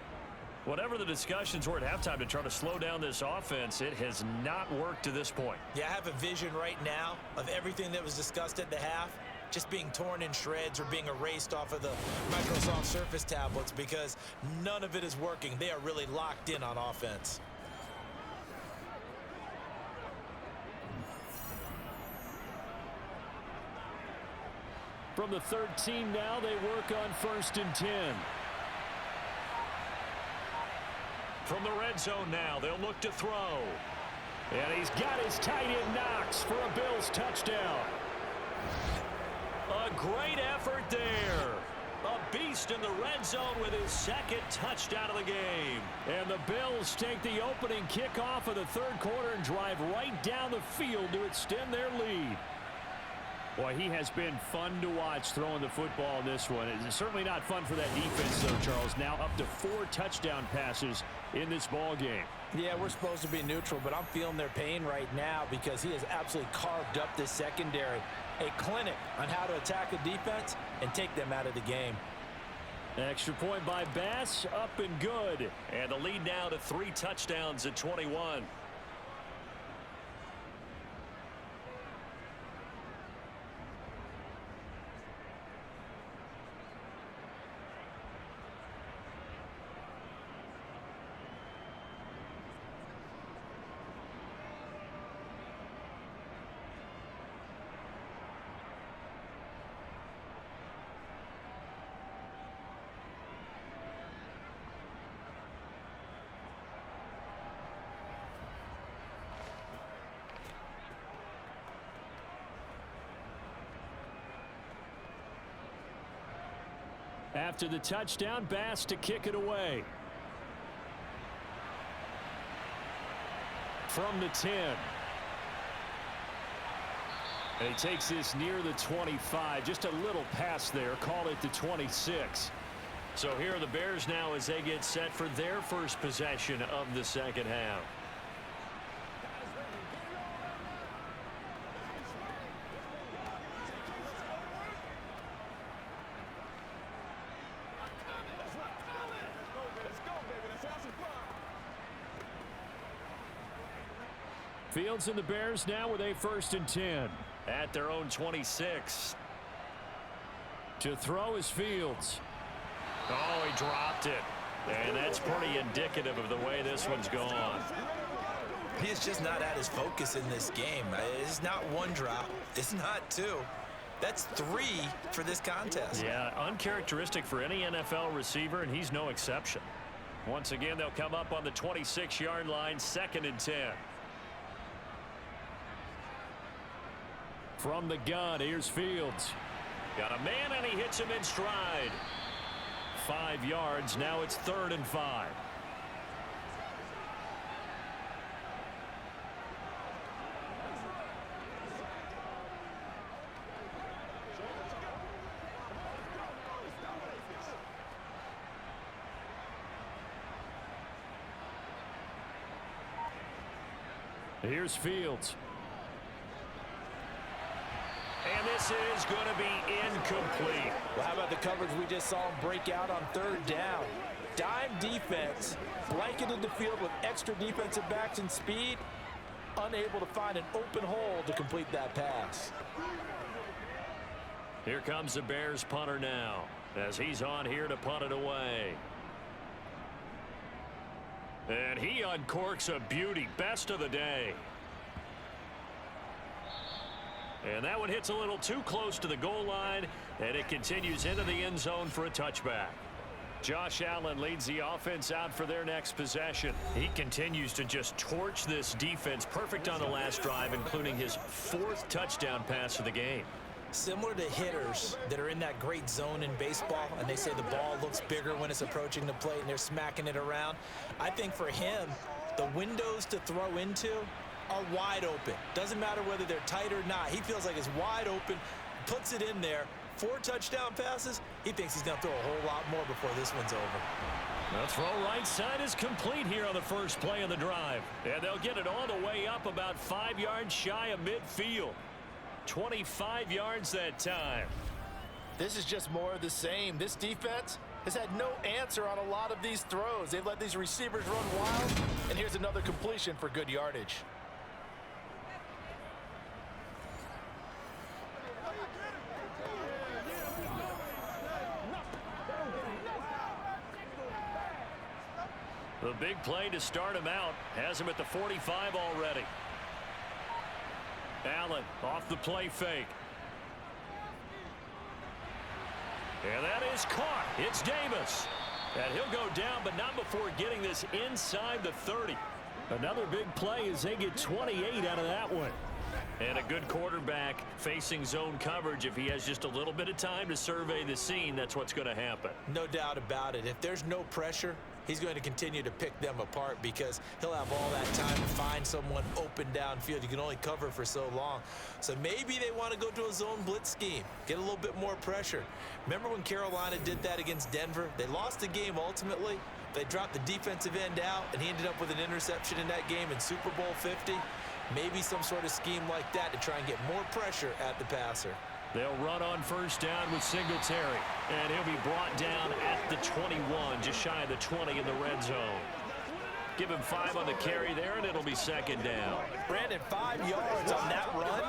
Whatever the discussions were at halftime to try to slow down this offense, it has not worked to this point. Yeah, I have a vision right now of everything that was discussed at the half just being torn in shreds or being erased off of the Microsoft Surface tablets, because none of it is working. They are really locked in on offense. From the 13 now, they work on 1st and 10. From the red zone now, they'll look to throw. And he's got his tight end Knox for a Bills touchdown. A great effort there. A beast in the red zone with his 2nd touchdown of the game. And the Bills take the opening kickoff of the 3rd quarter and drive right down the field to extend their lead. Boy, he has been fun to watch throwing the football in this one. It's certainly not fun for that defense, though, Charles. Now up to 4 touchdown passes in this ball game. Yeah, we're supposed to be neutral, but I'm feeling their pain right now because he has absolutely carved up this secondary. A clinic on how to attack a defense and take them out of the game. Extra point by Bass, up and good. And the lead now to 3 touchdowns at 21. After the touchdown, Bass to kick it away. From the 10. And he takes this near the 25, just a little past there, call it the 26. So here are the Bears now as they get set for their first possession of the second half. Fields and the Bears now with a 1st and 10 at their own 26. To throw is Fields. Oh, he dropped it. And that's pretty indicative of the way this one's gone. He is just not at his focus in this game. It's not one drop. It's not two. That's 3 for this contest. Yeah, uncharacteristic for any NFL receiver, and he's no exception. Once again, they'll come up on the 26-yard line, 2nd and 10. From the gun, here's Fields. Got a man, and he hits him in stride. 5 yards. Now it's 3rd and 5. Here's Fields. And this is going to be incomplete. Well, how about the coverage we just saw him break out on 3rd down? Dime defense, blanketed the field with extra defensive backs and speed, unable to find an open hole to complete that pass. Here comes the Bears punter now, as he's on here to punt it away. And he uncorks a beauty, best of the day. And that one hits a little too close to the goal line, and it continues into the end zone for a touchback. Josh Allen leads the offense out for their next possession. He continues to just torch this defense. Perfect on the last drive, including his 4th touchdown pass of the game. Similar to hitters that are in that great zone in baseball, and they say the ball looks bigger when it's approaching the plate and they're smacking it around. I think for him, the windows to throw into are wide open. Doesn't matter whether they're tight or not. He feels like it's wide open, puts it in there. 4 touchdown passes. He thinks he's going to throw a whole lot more before this one's over. The throw right side is complete here on the first play of the drive. And they'll get it all the way up about 5 yards shy of midfield. 25 yards that time. This is just more of the same. This defense has had no answer on a lot of these throws. They've let these receivers run wild, and here's another completion for good yardage. The big play to start him out has him at the 45 already. Allen off the play fake. And that is caught. It's Davis. And he'll go down, but not before getting this inside the 30. Another big play as they get 28 out of that one. And a good quarterback facing zone coverage. If he has just a little bit of time to survey the scene, that's what's going to happen. No doubt about it. If there's no pressure, he's going to continue to pick them apart because he'll have all that time to find someone open downfield. You can only cover for so long. So maybe they want to go to a zone blitz scheme, get a little bit more pressure. Remember when Carolina did that against Denver? They lost the game ultimately. They dropped the defensive end out, and he ended up with an interception in that game in Super Bowl 50. Maybe some sort of scheme like that to try and get more pressure at the passer. They'll run on first down with Singletary. And he'll be brought down at the 21, just shy of the 20 in the red zone. Give him 5 on the carry there, and it'll be second down. Brandon, 5 yards on that run.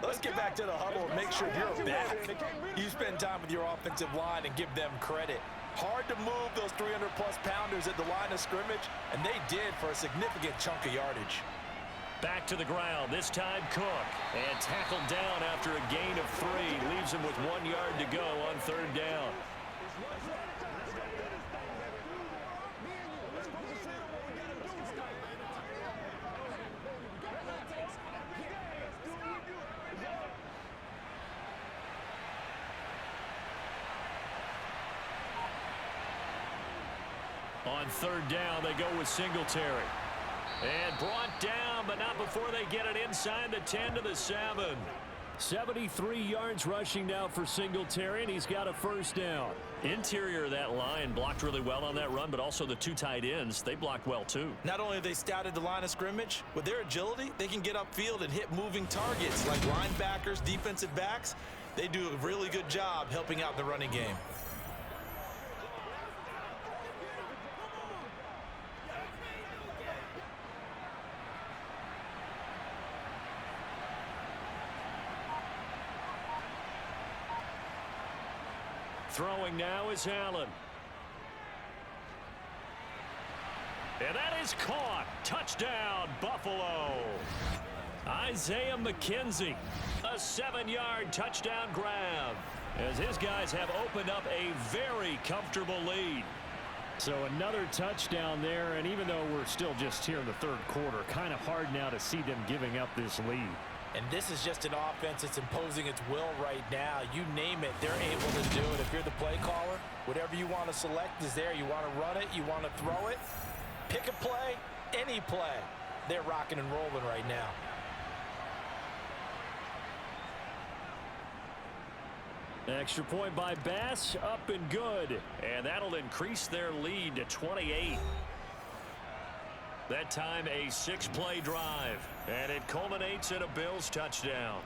Let's get back to the huddle and make sure you're back. You spend time with your offensive line and give them credit. Hard to move those 300-plus pounders at the line of scrimmage, and they did for a significant chunk of yardage. Back to the ground, this time Cook. And tackled down after a gain of 3. Leaves him with 1 yard to go on third down. On third down, they go with Singletary. And brought down, but not before they get it inside the 10 to the 7. 73 yards rushing now for Singletary, and he's got a first down. Interior of that line blocked really well on that run, but also the two tight ends, they blocked well too. Not only have they scouted the line of scrimmage, with their agility, they can get upfield and hit moving targets like linebackers, defensive backs. They do a really good job helping out the running game. Throwing now is Allen. And that is caught. Touchdown, Buffalo. Isaiah McKenzie, a 7-yard touchdown grab, as his guys have opened up a very comfortable lead. So another touchdown there, and even though we're still just here in the third quarter, kind of hard now to see them giving up this lead. And this is just an offense that's imposing its will right now. You name it, they're able to do it. If you're the play caller, whatever you want to select is there. You want to run it, you want to throw it. Pick a play, any play. They're rocking and rolling right now. Extra point by Bass, up and good. And that'll increase their lead to 28. That time a 6-play drive, and it culminates in a Bills touchdown.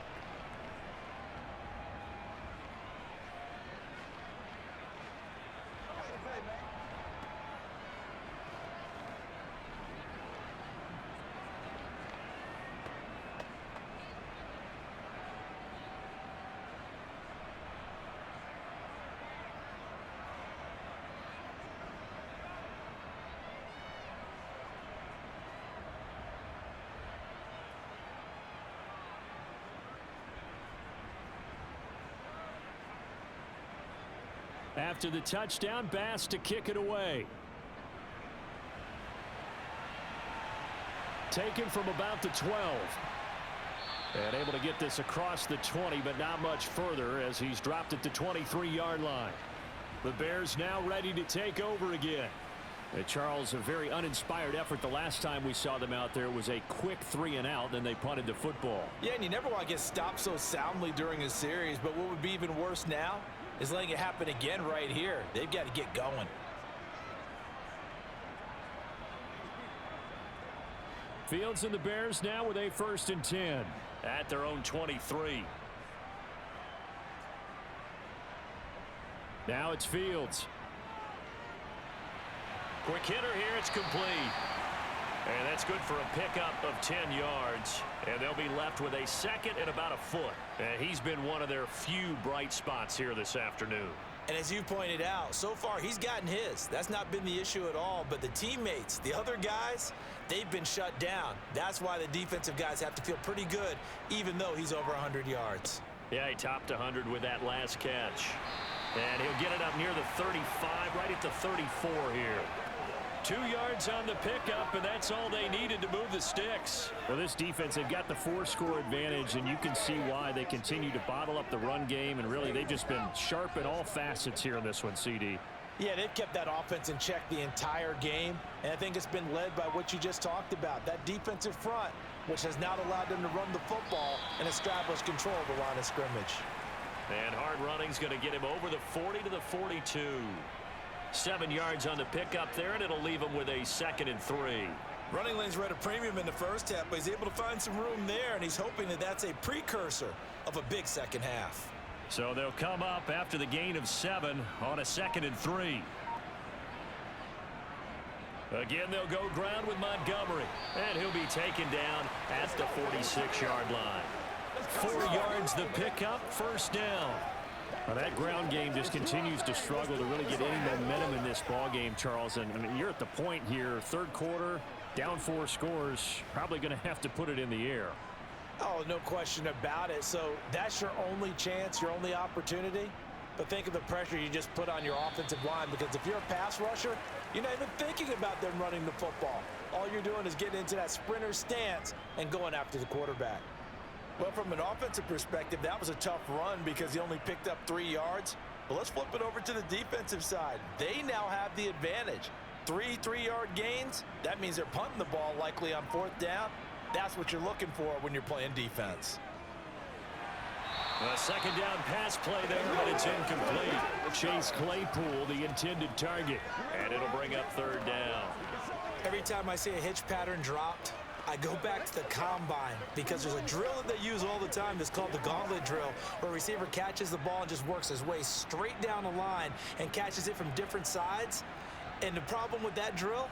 After the touchdown, Bass to kick it away. Taken from about the 12. And able to get this across the 20, but not much further as he's dropped at the 23-yard line. The Bears now ready to take over again. Charles, a very uninspired effort the last time we saw them out there. Was a quick 3-and-out, then they punted the football. Yeah, and you never want to get stopped so soundly during a series, but what would be even worse now is letting it happen again right here. They've got to get going. Fields and the Bears now with a 1st and 10 at their own 23. Now it's Fields. Quick hitter here, it's complete. And that's good for a pickup of 10 yards. And they'll be left with a 2nd and about a foot. And he's been one of their few bright spots here this afternoon. And as you pointed out, so far he's gotten his. That's not been the issue at all. But the teammates, the other guys, they've been shut down. That's why the defensive guys have to feel pretty good, even though he's over 100 yards. Yeah, he topped 100 with that last catch. And he'll get it up near the 35, right at the 34 here. 2 yards on the pickup, and that's all they needed to move the sticks. Well, this defense, they've got the 4-score advantage, and you can see why they continue to bottle up the run game, and really they've just been sharp in all facets here in this one, CD. Yeah, they've kept that offense in check the entire game, and I think it's been led by what you just talked about, that defensive front, which has not allowed them to run the football and establish control of the line of scrimmage. And hard running's going to get him over the 40 to the 42. 7 yards on the pickup there, and it'll leave him with a 2nd and 3. Running lanes were at a premium in the first half, but he's able to find some room there, and he's hoping that that's a precursor of a big second half. So they'll come up after the gain of 7 on a 2nd and 3. Again, they'll go ground with Montgomery, and he'll be taken down at the 46-yard line. 4 yards the pickup, 1st down. Well, that ground game just continues to struggle to really get any momentum in this ball game, Charles. And I mean, you're at the point here, third quarter, down 4 scores, probably going to have to put it in the air. Oh, no question about it. So that's your only chance, your only opportunity. But think of the pressure you just put on your offensive line, because if you're a pass rusher, you're not even thinking about them running the football. All you're doing is getting into that sprinter stance and going after the quarterback. Well, from an offensive perspective, that was a tough run because he only picked up 3 yards. But let's flip it over to the defensive side. They now have the advantage. 3 3-yard gains, that means they're punting the ball likely on 4th down. That's what you're looking for when you're playing defense. A second down pass play there, but it's incomplete. Chase Claypool, the intended target, and it'll bring up third down. Every time I see a hitch pattern dropped, I go back to the combine because there's a drill that they use all the time that's called the gauntlet drill, where a receiver catches the ball and just works his way straight down the line and catches it from different sides. And the problem with that drill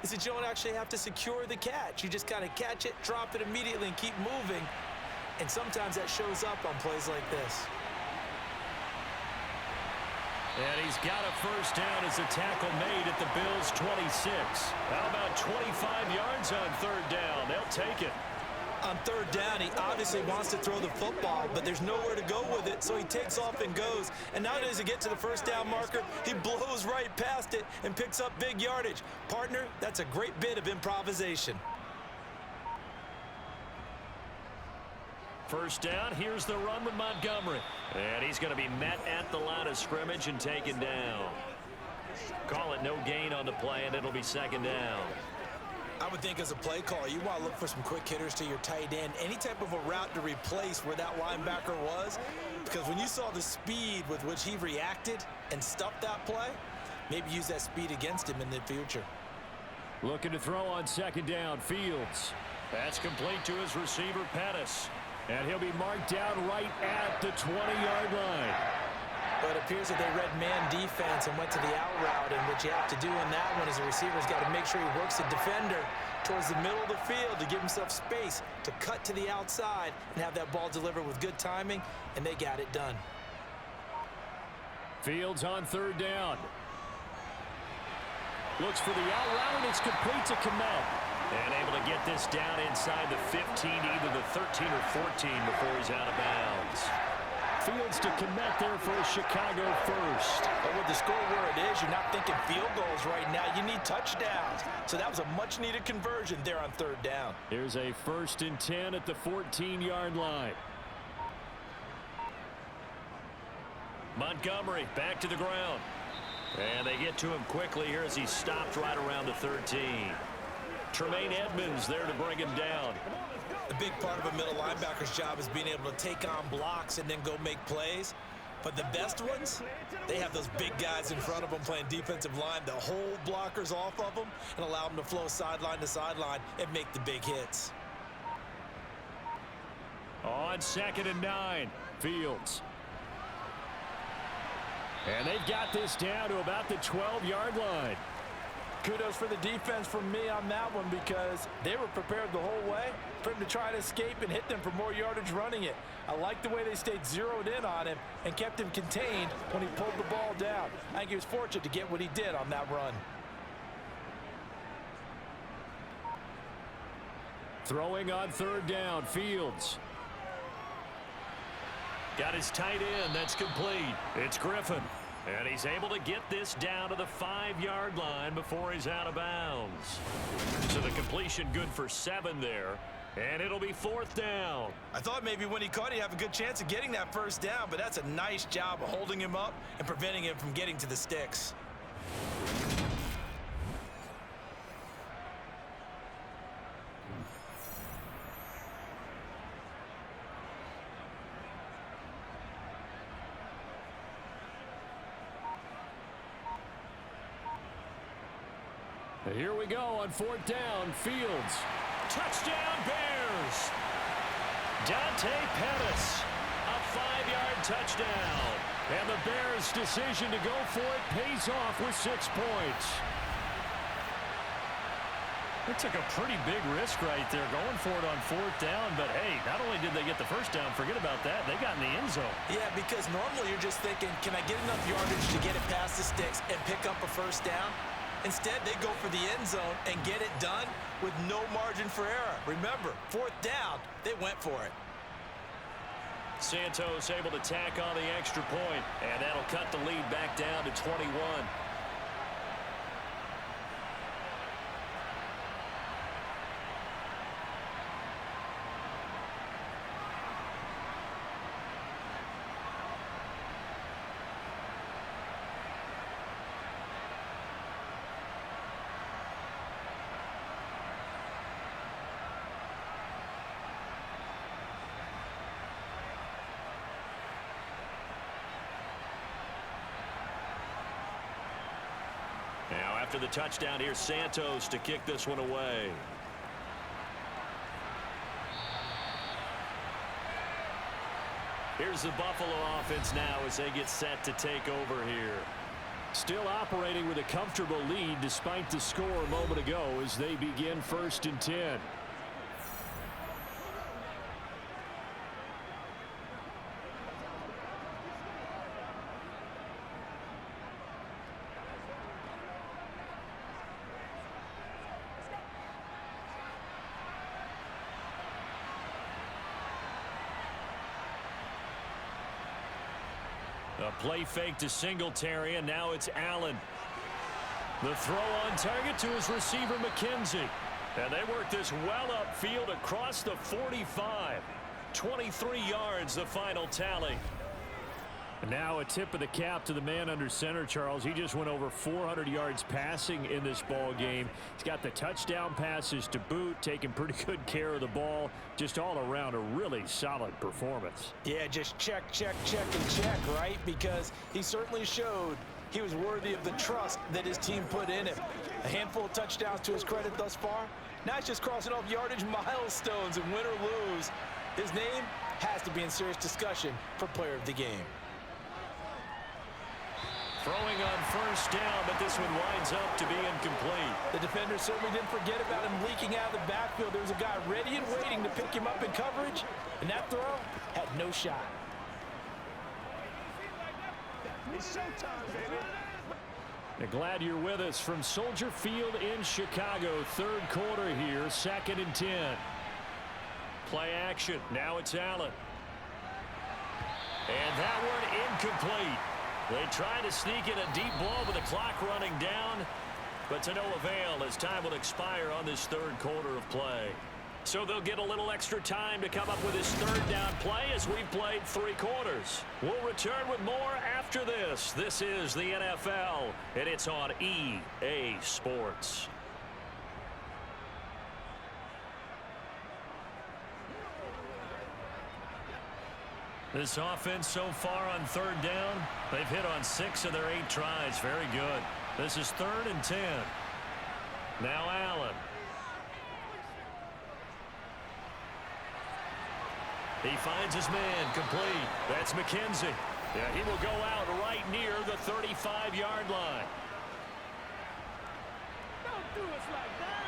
is that you don't actually have to secure the catch. You just kind of catch it, drop it immediately, and keep moving. And sometimes that shows up on plays like this. And he's got a first down as a tackle made at the Bills' 26. How about 25 yards on third down? They'll take it. On third down, he obviously wants to throw the football, but there's nowhere to go with it, so he takes off and goes. And now does he get to the first down marker, he blows right past it and picks up big yardage. Partner, that's a great bit of improvisation. First down, here's the run with Montgomery. And he's going to be met at the line of scrimmage and taken down. Call it no gain on the play, and it'll be second down. I would think as a play caller, you want to look for some quick hitters to your tight end. Any type of a route to replace where that linebacker was. Because when you saw the speed with which he reacted and stuffed that play, maybe use that speed against him in the future. Looking to throw on second down, Fields. That's complete to his receiver, Pettis. And he'll be marked down right at the 20-yard line. But it appears that they read man defense and went to the out route, and what you have to do in that one is the receiver's got to make sure he works the defender towards the middle of the field to give himself space to cut to the outside and have that ball delivered with good timing, and they got it done. Fields on third down. Looks for the out route, and it's complete to Kmet. And able to get this down inside the 15, either the 13 or 14 before he's out of bounds. Fields to Kmet there for a Chicago first. But with the score where it is, you're not thinking field goals right now. You need touchdowns. So that was a much-needed conversion there on third down. Here's a 1st and 10 at the 14-yard line. Montgomery back to the ground. And they get to him quickly here as he stopped right around the 13. Tremaine Edmonds there to bring him down. A big part of a middle linebacker's job is being able to take on blocks and then go make plays. But the best ones, they have those big guys in front of them playing defensive line to hold blockers off of them and allow them to flow sideline to sideline and make the big hits. On 2nd and 9, Fields. And they've got this down to about the 12-yard line. Kudos for the defense from me on that one because they were prepared the whole way for him to try to escape and hit them for more yardage running it. I like the way they stayed zeroed in on him and kept him contained when he pulled the ball down. I think he was fortunate to get what he did on that run. Throwing on third down, Fields. Got his tight end, that's complete. It's Griffin. And he's able to get this down to the 5-yard line before he's out of bounds. So the completion good for 7 there. And it'll be 4th down. I thought maybe when he caught it, he'd have a good chance of getting that first down, but that's a nice job of holding him up and preventing him from getting to the sticks. Here we go on 4th down. Fields. Touchdown, Bears. Dante Pettis. A 5-yard touchdown. And the Bears' decision to go for it pays off with 6 points. They took a pretty big risk right there going for it on 4th down. But, hey, not only did they get the first down, forget about that, they got in the end zone. Yeah, because normally you're just thinking, can I get enough yardage to get it past the sticks and pick up a first down? Instead, they go for the end zone and get it done with no margin for error. Remember, 4th down, they went for it. Santos able to tack on the extra point, and that'll cut the lead back down to 21. after the touchdown. Here's Santos to kick this one away. Here's the Buffalo offense now as they get set to take over here. Still operating with a comfortable lead despite the score a moment ago as they begin 1st and 10. A play fake to Singletary, and now it's Allen. The throw on target to his receiver, McKenzie. And they work this well upfield across the 45. 23 yards, the final tally. And now a tip of the cap to the man under center, Charles. He just went over 400 yards passing in this ball game. He's got the touchdown passes to boot, taking pretty good care of the ball. Just all around a really solid performance. Yeah, just check, and check, right? Because he certainly showed he was worthy of the trust that his team put in him. A handful of touchdowns to his credit thus far. Now he's just crossing off yardage milestones, and win or lose, his name has to be in serious discussion for player of the game. Throwing on 1st down, but this one winds up to be incomplete. The defender certainly didn't forget about him leaking out of the backfield. There was a guy ready and waiting to pick him up in coverage, and that throw had no shot. It's showtime, baby. And glad you're with us from Soldier Field in Chicago. 3rd quarter here, 2nd and 10. Play action. Now it's Allen. And that one incomplete. They try to sneak in a deep ball with the clock running down, but to no avail as time will expire on this 3rd quarter of play. So they'll get a little extra time to come up with this 3rd down play as we've played 3 quarters. We'll return with more after this. This is the NFL, and it's on EA Sports. This offense so far on 3rd down, they've hit on 6 of their 8 tries. Very good. This is 3rd and 10. Now Allen. He finds his man complete. That's McKenzie. Yeah, he will go out right near the 35-yard line. Don't do us like that.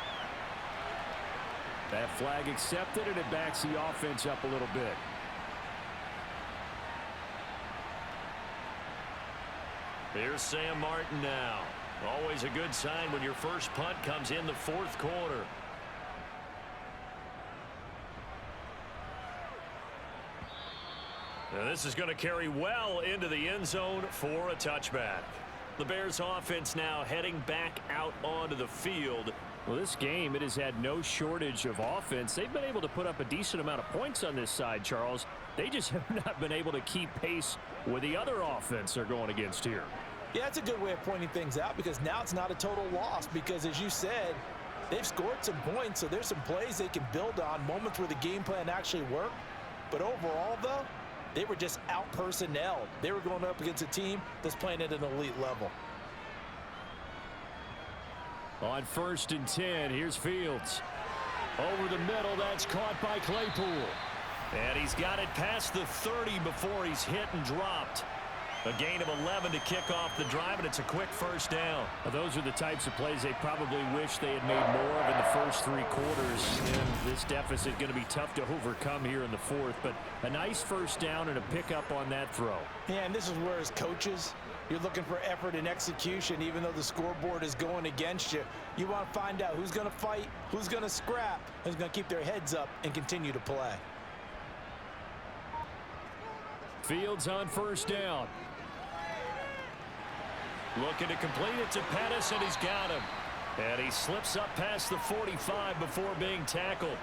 That flag accepted, and it backs the offense up a little bit. Here's Sam Martin now. Always a good sign when your first punt comes in the 4th quarter. Now this is going to carry well into the end zone for a touchback. The Bears offense now heading back out onto the field. Well, this game, it has had no shortage of offense. They've been able to put up a decent amount of points on this side, Charles. They just have not been able to keep pace with the other offense they're going against here. Yeah, that's a good way of pointing things out because now it's not a total loss because, as you said, they've scored some points, so there's some plays they can build on, moments where the game plan actually worked. But overall, though, they were just out-personnelled. They were going up against a team that's playing at an elite level. On 1st and 10, here's Fields. Over the middle, that's caught by Claypool. And he's got it past the 30 before he's hit and dropped. A gain of 11 to kick off the drive, and it's a quick 1st down. Now, those are the types of plays they probably wish they had made more of in the first 3 quarters. And this deficit going to be tough to overcome here in the 4th. But a nice 1st down and a pickup on that throw. Yeah, and this is where, as coaches, you're looking for effort and execution. Even though the scoreboard is going against you, you want to find out who's going to fight, who's going to scrap, who's going to keep their heads up and continue to play. Fields on 1st down. Looking to complete it to Pettis, and he's got him. And he slips up past the 45 before being tackled.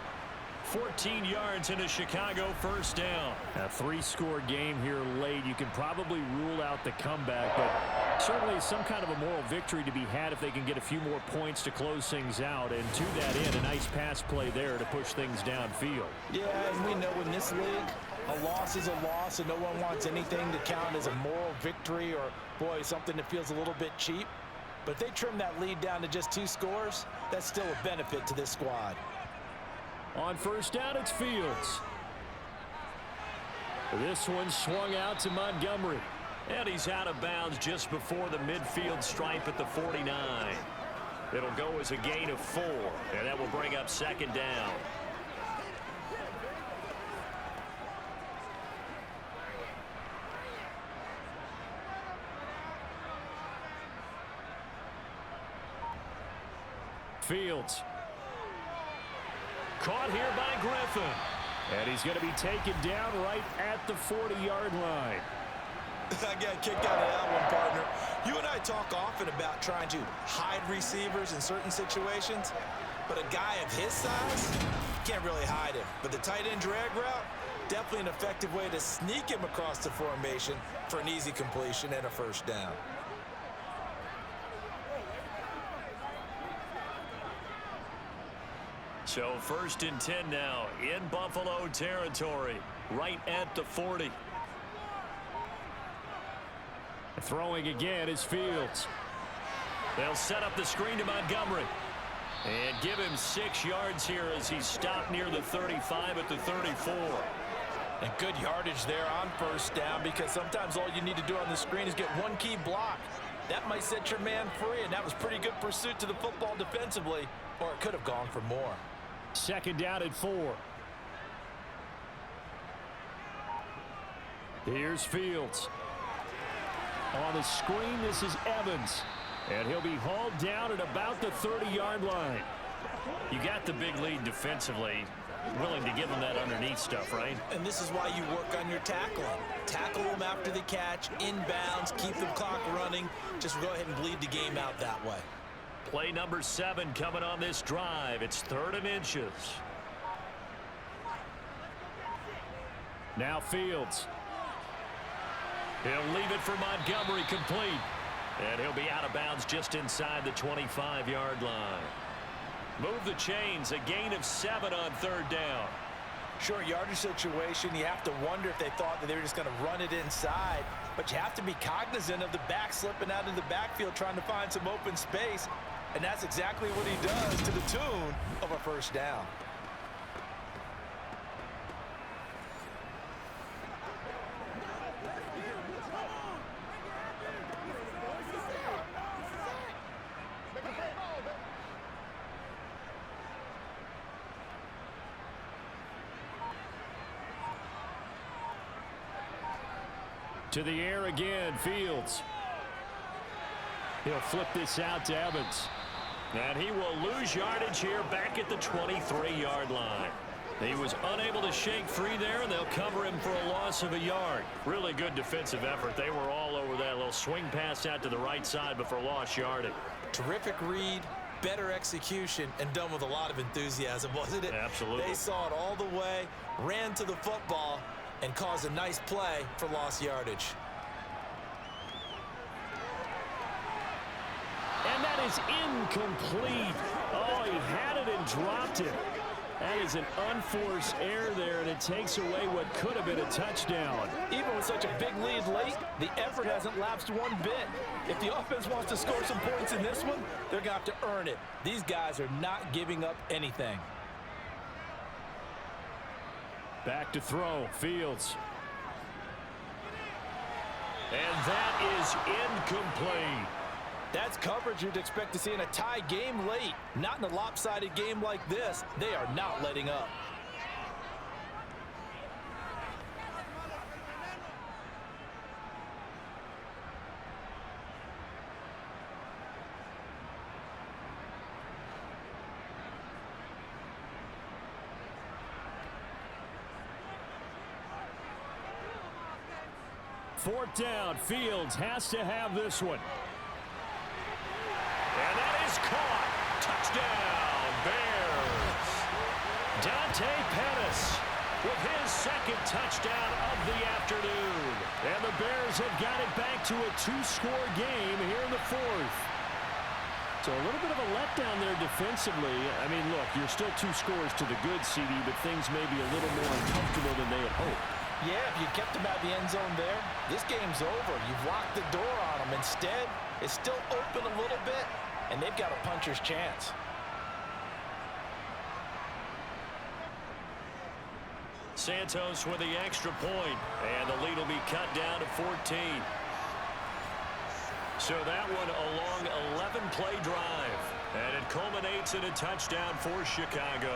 14 yards in a Chicago 1st down. A 3-score game here late. You can probably rule out the comeback, but certainly some kind of a moral victory to be had if they can get a few more points to close things out. And to that end, a nice pass play there to push things downfield. Yeah, and we know in this league, a loss is a loss, and no one wants anything to count as a moral victory or, boy, something that feels a little bit cheap. But if they trim that lead down to just 2 scores, that's still a benefit to this squad. On first down, it's Fields. This one swung out to Montgomery. And he's out of bounds just before the midfield stripe at the 49. It'll go as a gain of 4, and that will bring up second down. Fields. Caught here by Griffin. And he's going to be taken down right at the 40-yard line. I got kicked out of that one, partner. You and I talk often about trying to hide receivers in certain situations, but a guy of his size, can't really hide him. But the tight end drag route, definitely an effective way to sneak him across the formation for an easy completion and a first down. So 1st and 10 now in Buffalo territory, right at the 40. Throwing again is Fields. They'll set up the screen to Montgomery. And give him 6 yards here as he's stopped near the 35 at the 34. And good yardage there on first down, because sometimes all you need to do on the screen is get one key block. That might set your man free, and that was pretty good pursuit to the football defensively, or it could have gone for more. Second down at 4. Here's Fields. On the screen, this is Evans. And he'll be hauled down at about the 30-yard line. You got the big lead defensively. Willing to give them that underneath stuff, right? And this is why you work on your tackling. Tackle them after the catch, inbounds, keep the clock running. Just go ahead and bleed the game out that way. Play number 7 coming on this drive. It's 3rd and inches. Now Fields. He'll leave it for Montgomery complete. And he'll be out of bounds just inside the 25-yard line. Move the chains, a gain of 7 on 3rd down. Short yardage situation, you have to wonder if they thought that they were just going to run it inside. But you have to be cognizant of the back slipping out of the backfield trying to find some open space. And that's exactly what he does, to the tune of a first down. To the air again, Fields. He'll flip this out to Evans. And he will lose yardage here back at the 23-yard line. He was unable to shake free there, and they'll cover him for a loss of a yard. Really good defensive effort. They were all over that little swing pass out to the right side, but for lost yardage. Terrific read, better execution, and done with a lot of enthusiasm, wasn't it? Absolutely. They saw it all the way, ran to the football, and caused a nice play for lost yardage. And that is incomplete. Oh, he had it and dropped it. That is an unforced error there, and it takes away what could have been a touchdown. Even with such a big lead late, the effort hasn't lapsed one bit. If the offense wants to score some points in this one, they're going to have to earn it. These guys are not giving up anything. Back to throw, Fields. And that is incomplete. That's coverage you'd expect to see in a tie game late. Not in a lopsided game like this. They are not letting up. Fourth down, Fields has to have this one. And that is caught. Touchdown, Bears. Dante Pettis with his 2nd touchdown of the afternoon. And the Bears have got it back to a 2-score game here in the 4th. So a little bit of a letdown there defensively. I mean, look, you're still 2 scores to the good, CD, but things may be a little more uncomfortable than they had hoped. Yeah, if you kept them out of the end zone there, this game's over. You've locked the door on them. Instead, is still open a little bit, and they've got a puncher's chance. Santos with the extra point, and the lead will be cut down to 14. So that one a long 11-play drive, and it culminates in a touchdown for Chicago.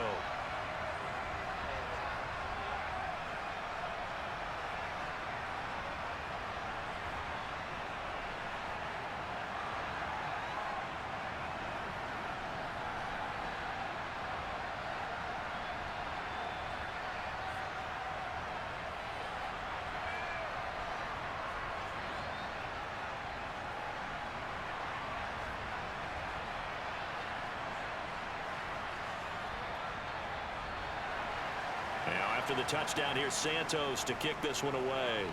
Now after the touchdown, here's Santos to kick this one away.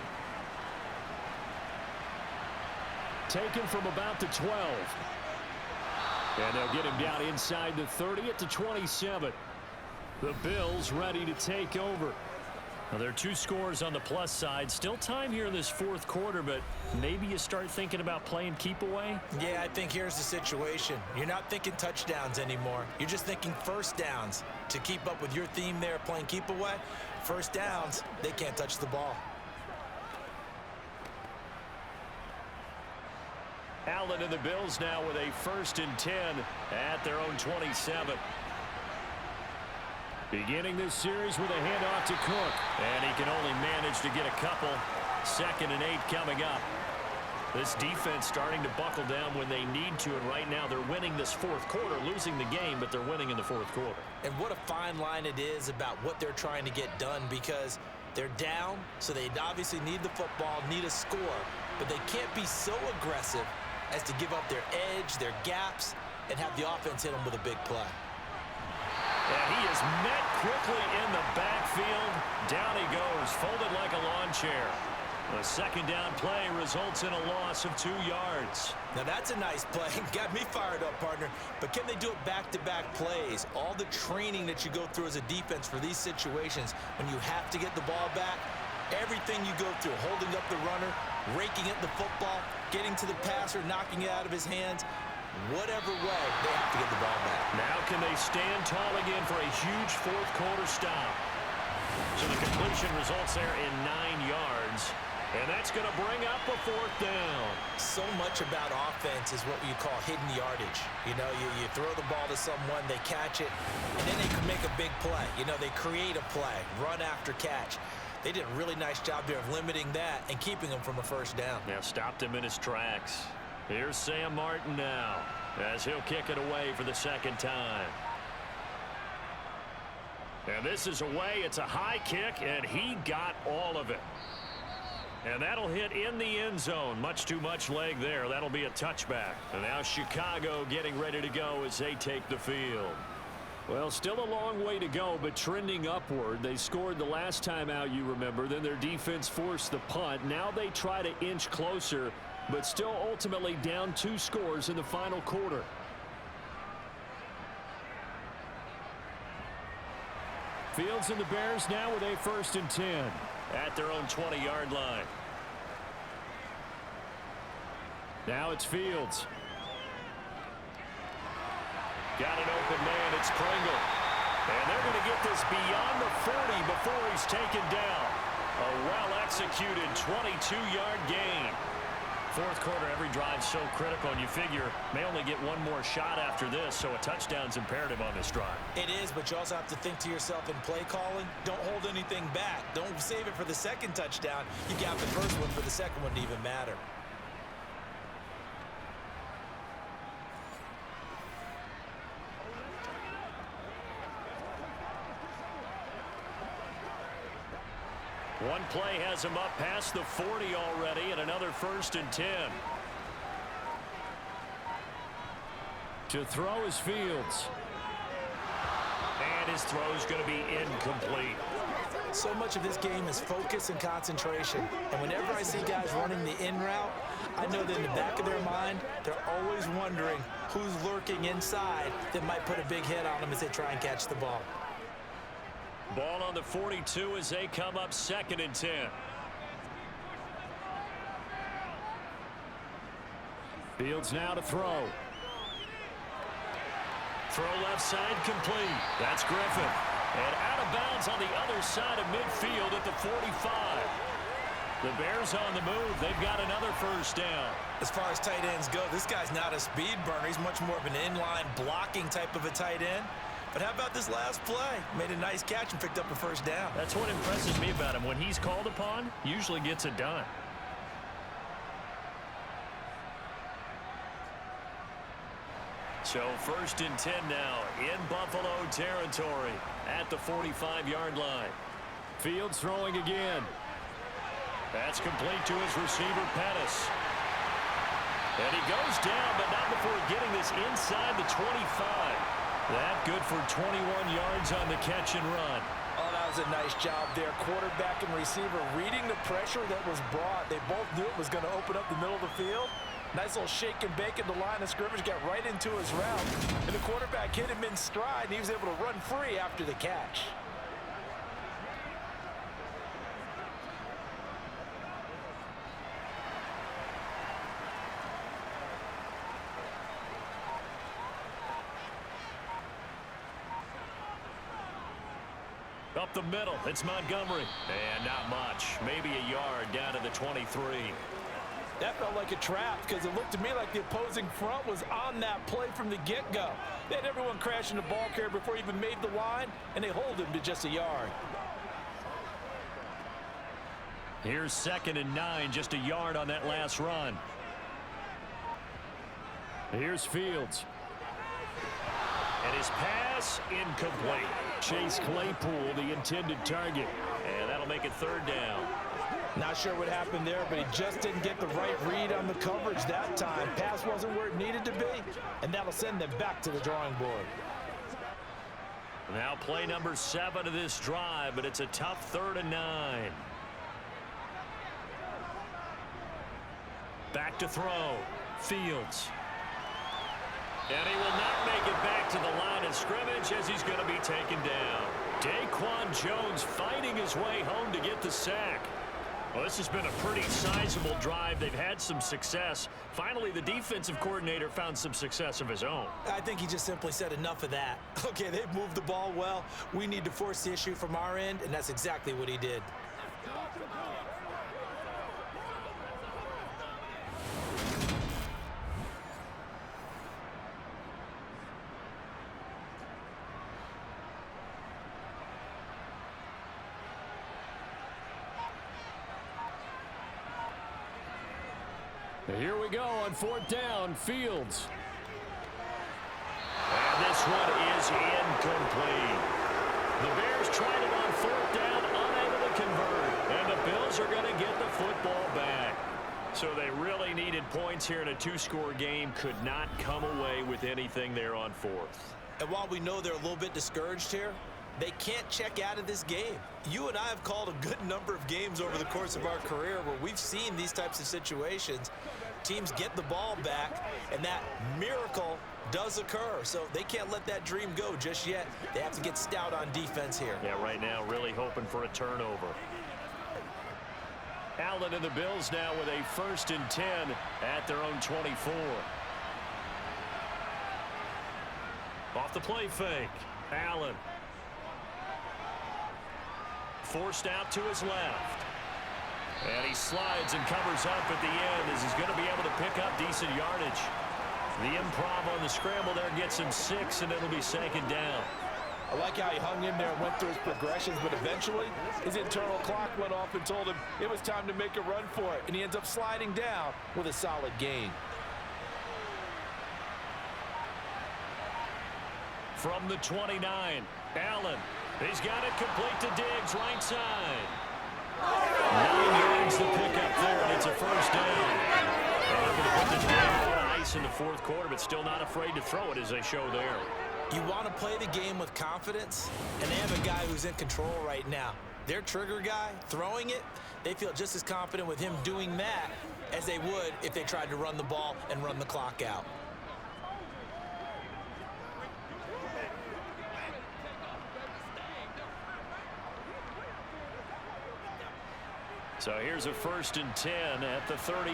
Taken from about the 12. And they'll get him down inside the 30 at the 27. The Bills ready to take over. Now, there are 2 scores on the plus side. Still time here in this fourth quarter, but maybe you start thinking about playing keep away? Yeah, I think here's the situation. You're not thinking touchdowns anymore. You're just thinking first downs. To keep up with your theme there, playing keep away, first downs, they can't touch the ball. Allen and the Bills now with a 1st and 10 at their own 27. Beginning this series with a handoff to Cook. And he can only manage to get a couple. 2nd and 8 coming up. This defense starting to buckle down when they need to. And right now they're winning this fourth quarter. Losing the game, but they're winning in the fourth quarter. And what a fine line it is about what they're trying to get done, because they're down, so they obviously need the football, need a score. But they can't be so aggressive as to give up their edge, their gaps, and have the offense hit them with a big play. And he is met quickly in the backfield. Down he goes, folded like a lawn chair. The 2nd down play results in a loss of 2 yards. Now that's a nice play. Got me fired up, partner. But can they do it back-to-back plays? All the training that you go through as a defense for these situations, when you have to get the ball back, everything you go through, holding up the runner, raking at the football, getting to the passer, knocking it out of his hands, whatever way, they have to get the ball back. Now can they stand tall again for a huge fourth quarter stop? So the completion results there in 9 yards. And that's going to bring up a 4th down. So much about offense is what you call hidden yardage. You know, you throw the ball to someone, they catch it, and then they can make a big play. You know, they create a play, run after catch. They did a really nice job there of limiting that and keeping him from a 1st down. Now stopped him in his tracks. Here's Sam Martin now as he'll kick it away for the 2nd time. And this is away. It's a high kick, and he got all of it. And that'll hit in the end zone. Much too much leg there. That'll be a touchback. And now Chicago getting ready to go as they take the field. Well, still a long way to go, but trending upward. They scored the last time out, you remember. Then their defense forced the punt. Now they try to inch closer, but still ultimately down 2 scores in the final quarter. Fields and the Bears now with a 1st and 10 at their own 20-yard line. Now it's Fields. Got an open man. It's Pringle. And they're going to get this beyond the 40 before he's taken down. A well-executed 22-yard gain. Fourth quarter, every drive so critical, and you figure may only get one more shot after this, so a touchdown's imperative on this drive. It is, but you also have to think to yourself in play calling, don't hold anything back. Don't save it for the 2nd touchdown. You got the 1st one for the 2nd one to even matter. One play has him up past the 40 already, and another 1st and 10. To throw is Fields. And his throw is going to be incomplete. So much of this game is focus and concentration. And whenever I see guys running the in route, I know that in the back of their mind, they're always wondering who's lurking inside that might put a big hit on them as they try and catch the ball. Ball on the 42 as they come up 2nd and 10. Fields now to throw. Throw left side complete. That's Griffin. And out of bounds on the other side of midfield at the 45. The Bears on the move. They've got another first down. As far as tight ends go, this guy's not a speed burner. He's much more of an inline blocking type of a tight end. But how about this last play? Made a nice catch and picked up a first down. That's what impresses me about him. When he's called upon, usually gets it done. So 1st and 10 now in Buffalo territory at the 45-yard line. Fields throwing again. That's complete to his receiver, Pettis. And he goes down, but not before getting this inside the 25. That good for 21 yards on the catch and run. Oh, that was a nice job there. Quarterback and receiver reading the pressure that was brought. They both knew it was going to open up the middle of the field. Nice little shake and bake in the line of scrimmage, got right into his route. And the quarterback hit him in stride, and he was able to run free after the catch. Up the middle, it's Montgomery. And not much, maybe a yard down to the 23. That felt like a trap because it looked to me like the opposing front was on that play from the get-go. They had everyone crashing the ball carrier before he even made the line, and they hold him to just a yard. Here's 2nd and 9, just a yard on that last run. Here's Fields. And his pass incomplete. Chase Claypool, the intended target. And that'll make it 3rd down. Not sure what happened there, but he just didn't get the right read on the coverage that time. Pass wasn't where it needed to be, and that'll send them back to the drawing board. Now play number 7 of this drive, but it's a tough 3rd and 9. Back to throw. Fields. And he will not make it back to the line of scrimmage as he's going to be taken down. Daquan Jones fighting his way home to get the sack. Well, this has been a pretty sizable drive. They've had some success. Finally, the defensive coordinator found some success of his own. I think he just simply said enough of that. Okay, they've moved the ball well. We need to force the issue from our end, and that's exactly what he did. Here we go on 4th down, Fields. And this one is incomplete. The Bears tried it on 4th down, unable to convert. And the Bills are going to get the football back. So they really needed points here in a 2-score game. Could not come away with anything there on 4th. And while we know they're a little bit discouraged here, they can't check out of this game. You and I have called a good number of games over the course of our career where we've seen these types of situations. Teams get the ball back, and that miracle does occur. So they can't let that dream go just yet. They have to get stout on defense here. Yeah, right now really hoping for a turnover. Allen and the Bills now with a 1st and 10 at their own 24. Off the play fake. Allen. Forced out to his left. And he slides and covers up at the end as he's going to be able to pick up decent yardage. The improv on the scramble there gets him 6, and it'll be 2nd down. I like how he hung in there and went through his progressions, but eventually his internal clock went off and told him it was time to make a run for it, and he ends up sliding down with a solid gain. From the 29, Allen. He's got it complete to Diggs, right side. 9 yards to pick up there, and it's a 1st down. And they're going to put this game on ice in the 4th quarter, but still not afraid to throw it as they show there. You want to play the game with confidence, and they have a guy who's in control right now. Their trigger guy, throwing it, they feel just as confident with him doing that as they would if they tried to run the ball and run the clock out. So here's a 1st and 10 at the 38.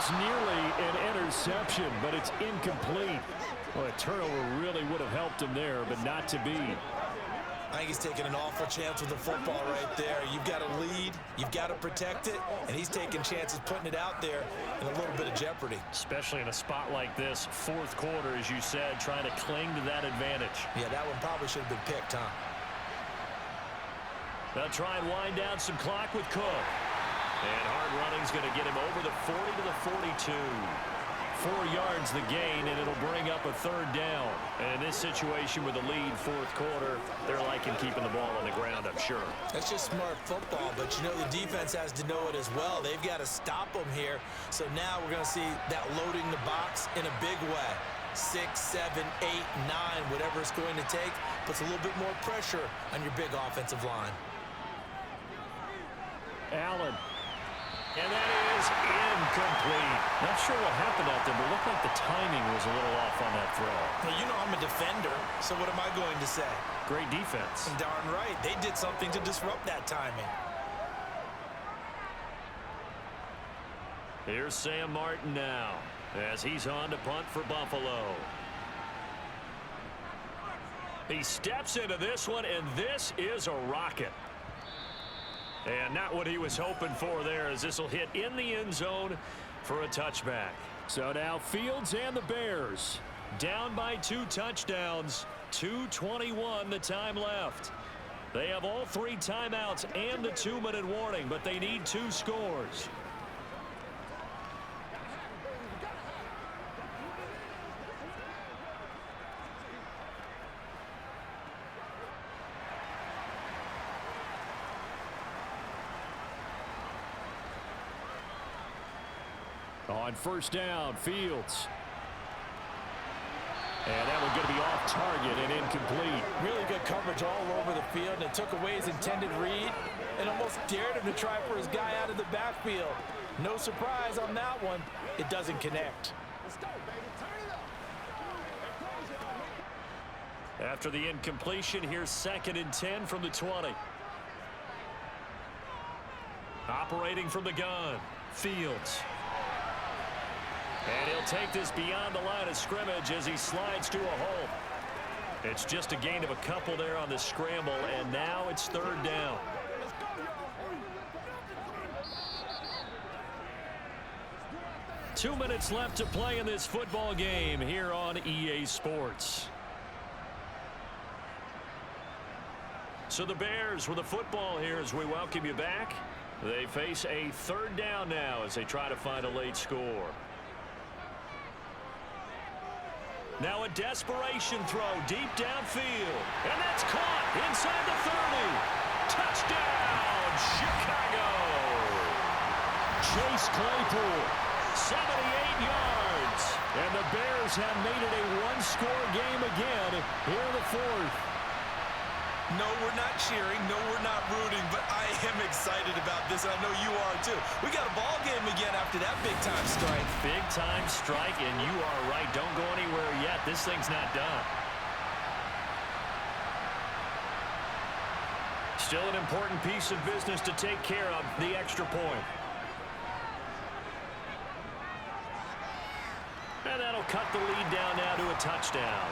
Almost nearly an interception, but it's incomplete. Well, a turnover really would have helped him there, but not to be. I think he's taking an awful chance with the football right there. You've got to lead, you've got to protect it, and he's taking chances putting it out there in a little bit of jeopardy. Especially in a spot like this, fourth quarter, as you said, trying to cling to that advantage. Yeah, that one probably should have been picked, huh? They'll try and wind down some clock with Cook. And hard running's going to get him over the 40 to the 42. 4 yards the gain, and it'll bring up a third down. And in this situation with a lead fourth quarter, they're liking keeping the ball on the ground, I'm sure. That's just smart football, but you know the defense has to know it as well. They've got to stop them here. So now we're going to see that loading the box in a big way. 6, 7, 8, 9, whatever it's going to take, puts a little bit more pressure on your big offensive line. Allen. And that is incomplete. Not sure what happened out there, but it looked like the timing was a little off on that throw. Well, you know I'm a defender, so what am I going to say? Great defense. Darn right. They did something to disrupt that timing. Here's Sam Martin now, as he's on to punt for Buffalo. He steps into this one, and this is a rocket. And not what he was hoping for there, as this will hit in the end zone for a touchback. So now Fields and the Bears Down by 2 touchdowns, 2:21 the time left. They have all 3 timeouts and the 2-minute warning, but they need 2 scores. On first down, Fields. And that one's going to be off target and incomplete. Really good coverage all over the field, and it took away his intended read and almost dared him to try for his guy out of the backfield. No surprise on that one. It doesn't connect. Let's go, baby. Turn it up. After the incompletion, here's 2nd and 10 from the 20. Operating from the gun, Fields. And he'll take this beyond the line of scrimmage as he slides to a hole. It's just a gain of a couple there on the scramble, and now it's 3rd down. 2 minutes left to play in this football game here on EA Sports. So the Bears with the football here as we welcome you back. They face a 3rd down now as they try to find a late score. Now a desperation throw deep downfield. And that's caught inside the 30. Touchdown, Chicago. Chase Claypool. 78 yards. And the Bears have made it a 1-score game again here in the 4th. No, we're not cheering. No, we're not rooting, but I am excited about this, and I know you are too. We got a ball game again after that big-time strike. Big-time strike, and you are right. Don't go anywhere yet. This thing's not done. Still an important piece of business to take care of, the extra point. And that'll cut the lead down now to a touchdown.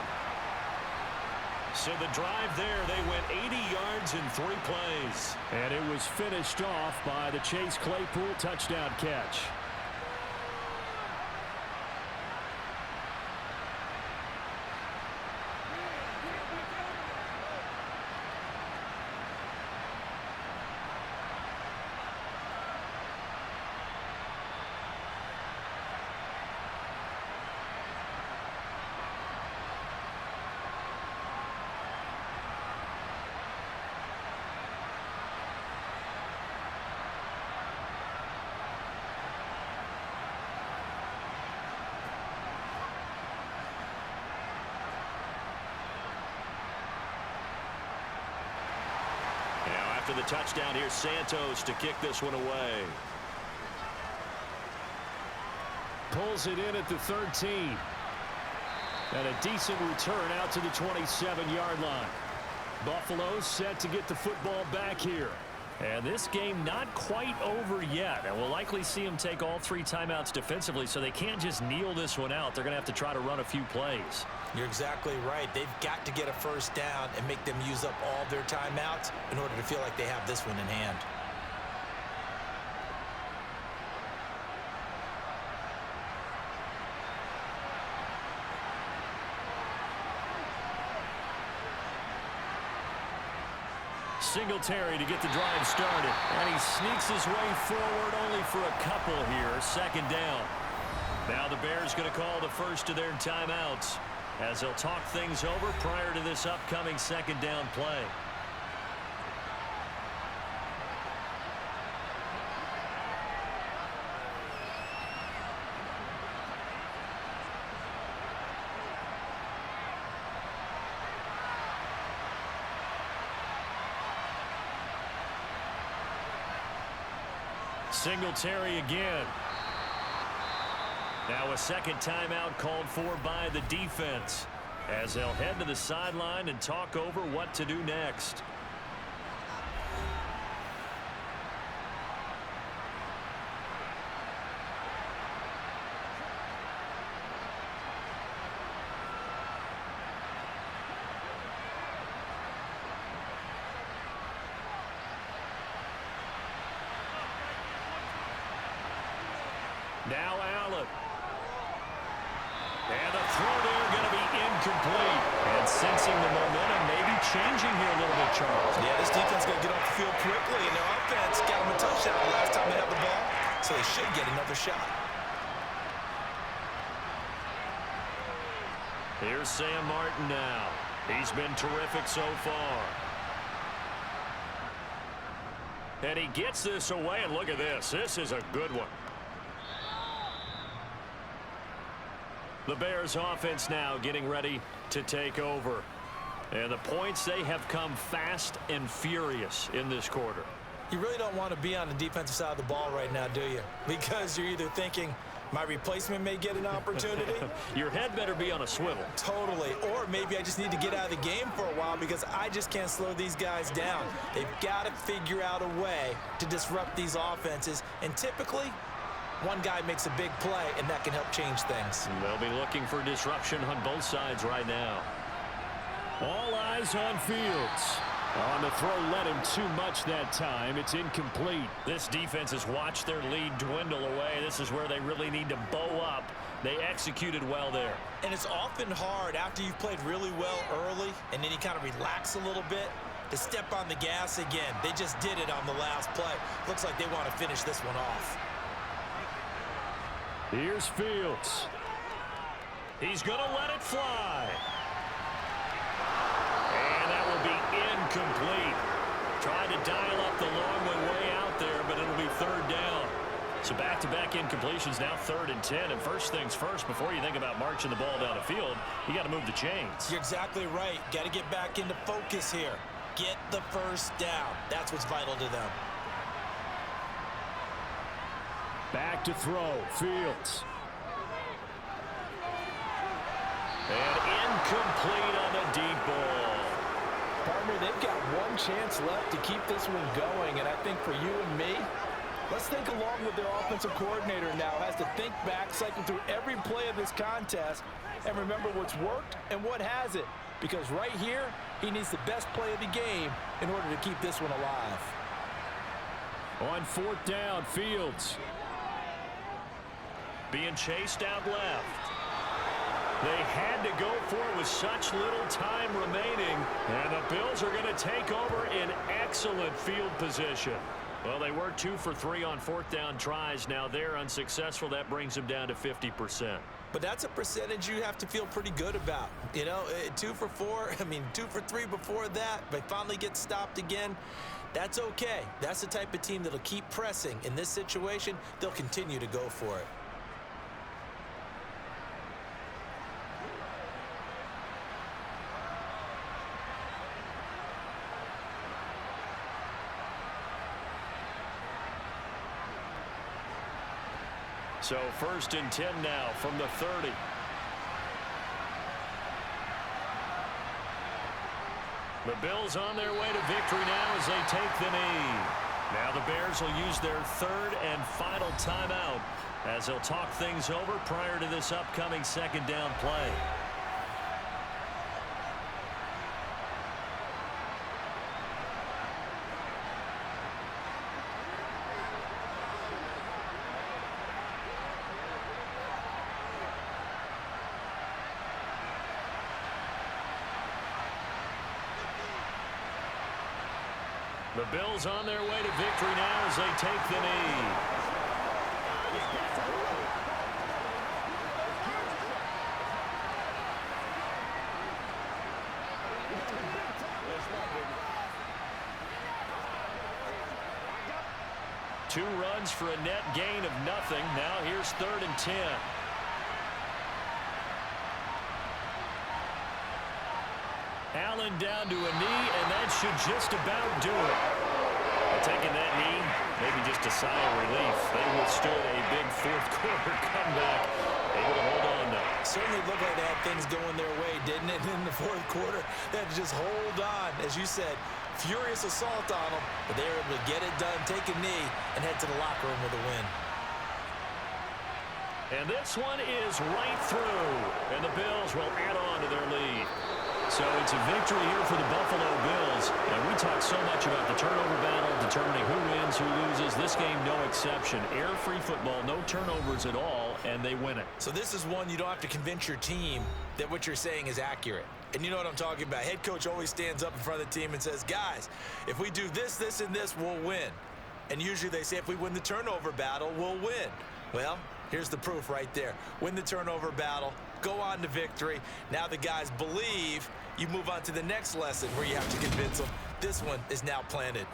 So the drive there, they went 80 yards in 3 plays. And it was finished off by the Chase Claypool touchdown catch. After the touchdown, here's Santos to kick this one away. Pulls it in at the 13. And a decent return out to the 27-yard line. Buffalo set to get the football back here. And this game not quite over yet. And we'll likely see them take all 3 timeouts defensively, so they can't just kneel this one out. They're going to have to try to run a few plays. You're exactly right. They've got to get a first down and make them use up all their timeouts in order to feel like they have this one in hand. Singletary to get the drive started. And he sneaks his way forward only for a couple here. Second down. Now the Bears going to call the first of their timeouts as they'll talk things over prior to this upcoming second down play. Singletary again. Now a second timeout called for by the defense as they'll head to the sideline and talk over what to do next. Now Allen. And the throw there going to be incomplete. And sensing the momentum maybe changing here a little bit, Charles. Yeah, this defense going to get off the field quickly, and their offense got them a touchdown the last time they had the ball, so they should get another shot. Here's Sam Martin now. He's been terrific so far. And he gets this away, and look at this. This is a good one. The Bears offense now getting ready to take over. And the points, they have come fast and furious in this quarter. You really don't want to be on the defensive side of the ball right now, do you? Because you're either thinking, my replacement may get an opportunity. Your head better be on a swivel. Totally. Or maybe I just need to get out of the game for a while because I just can't slow these guys down. They've got to figure out a way to disrupt these offenses. And typically, one guy makes a big play, and that can help change things. And they'll be looking for disruption on both sides right now. All eyes on Fields. On the throw, led him too much that time. It's incomplete. This defense has watched their lead dwindle away. This is where they really need to bow up. They executed well there. And it's often hard after you've played really well early, and then you kind of relax a little bit, to step on the gas again. They just did it on the last play. Looks like they want to finish this one off. Here's Fields. He's going to let it fly. And that will be incomplete. Tried to dial up the long way out there, but it'll be third down. So back-to-back incompletions, now 3rd and 10. And first things first, before you think about marching the ball down the field, you got to move the chains. You're exactly right. Got to get back into focus here. Get the first down. That's what's vital to them. Back to throw, Fields. And incomplete on the deep ball. Partner, they've got one chance left to keep this one going, and I think for you and me, let's think along with their offensive coordinator now. Has to think back, cycle through every play of this contest, and remember what's worked and what hasn't. Because right here, he needs the best play of the game in order to keep this one alive. On 4th down, Fields. Being chased out left. They had to go for it with such little time remaining. And the Bills are going to take over in excellent field position. Well, they were 2 for 3 on 4th down tries. Now they're unsuccessful. That brings them down to 50%. But that's a percentage you have to feel pretty good about. You know, 2 for 4, 2 for 3 before that, but finally get stopped again. That's okay. That's the type of team that'll keep pressing. In this situation, they'll continue to go for it. So 1st and 10 now from the 30. The Bills on their way to victory now as they take the knee. Now the Bears will use their third and final timeout as they'll talk things over prior to this upcoming second down play. The Bills on their way to victory now as they take the knee. Two runs for a net gain of nothing. Now here's 3rd and 10. Allen down to a knee, and that should just about do it. Taking that knee, maybe just a sigh of relief. They withstood a big fourth-quarter comeback, able to hold on to. Certainly looked like they had things going their way, didn't it? In the fourth quarter, they had to just hold on. As you said, furious assault on them, but they were able to get it done, take a knee, and head to the locker room with a win. And this one is right through, and the Bills will add on to their lead. So it's a victory here for the Buffalo Bills. And we talk so much about the turnover battle, determining who wins, who loses. This game, no exception. Air-free football, no turnovers at all, and they win it. So this is one you don't have to convince your team that what you're saying is accurate. And you know what I'm talking about. Head coach always stands up in front of the team and says, guys, if we do this, this, and this, we'll win. And usually they say if we win the turnover battle, we'll win. Well, here's the proof right there. Win the turnover battle, go on to victory. Now the guys believe. You move on to the next lesson where you have to convince them. This one is now planted.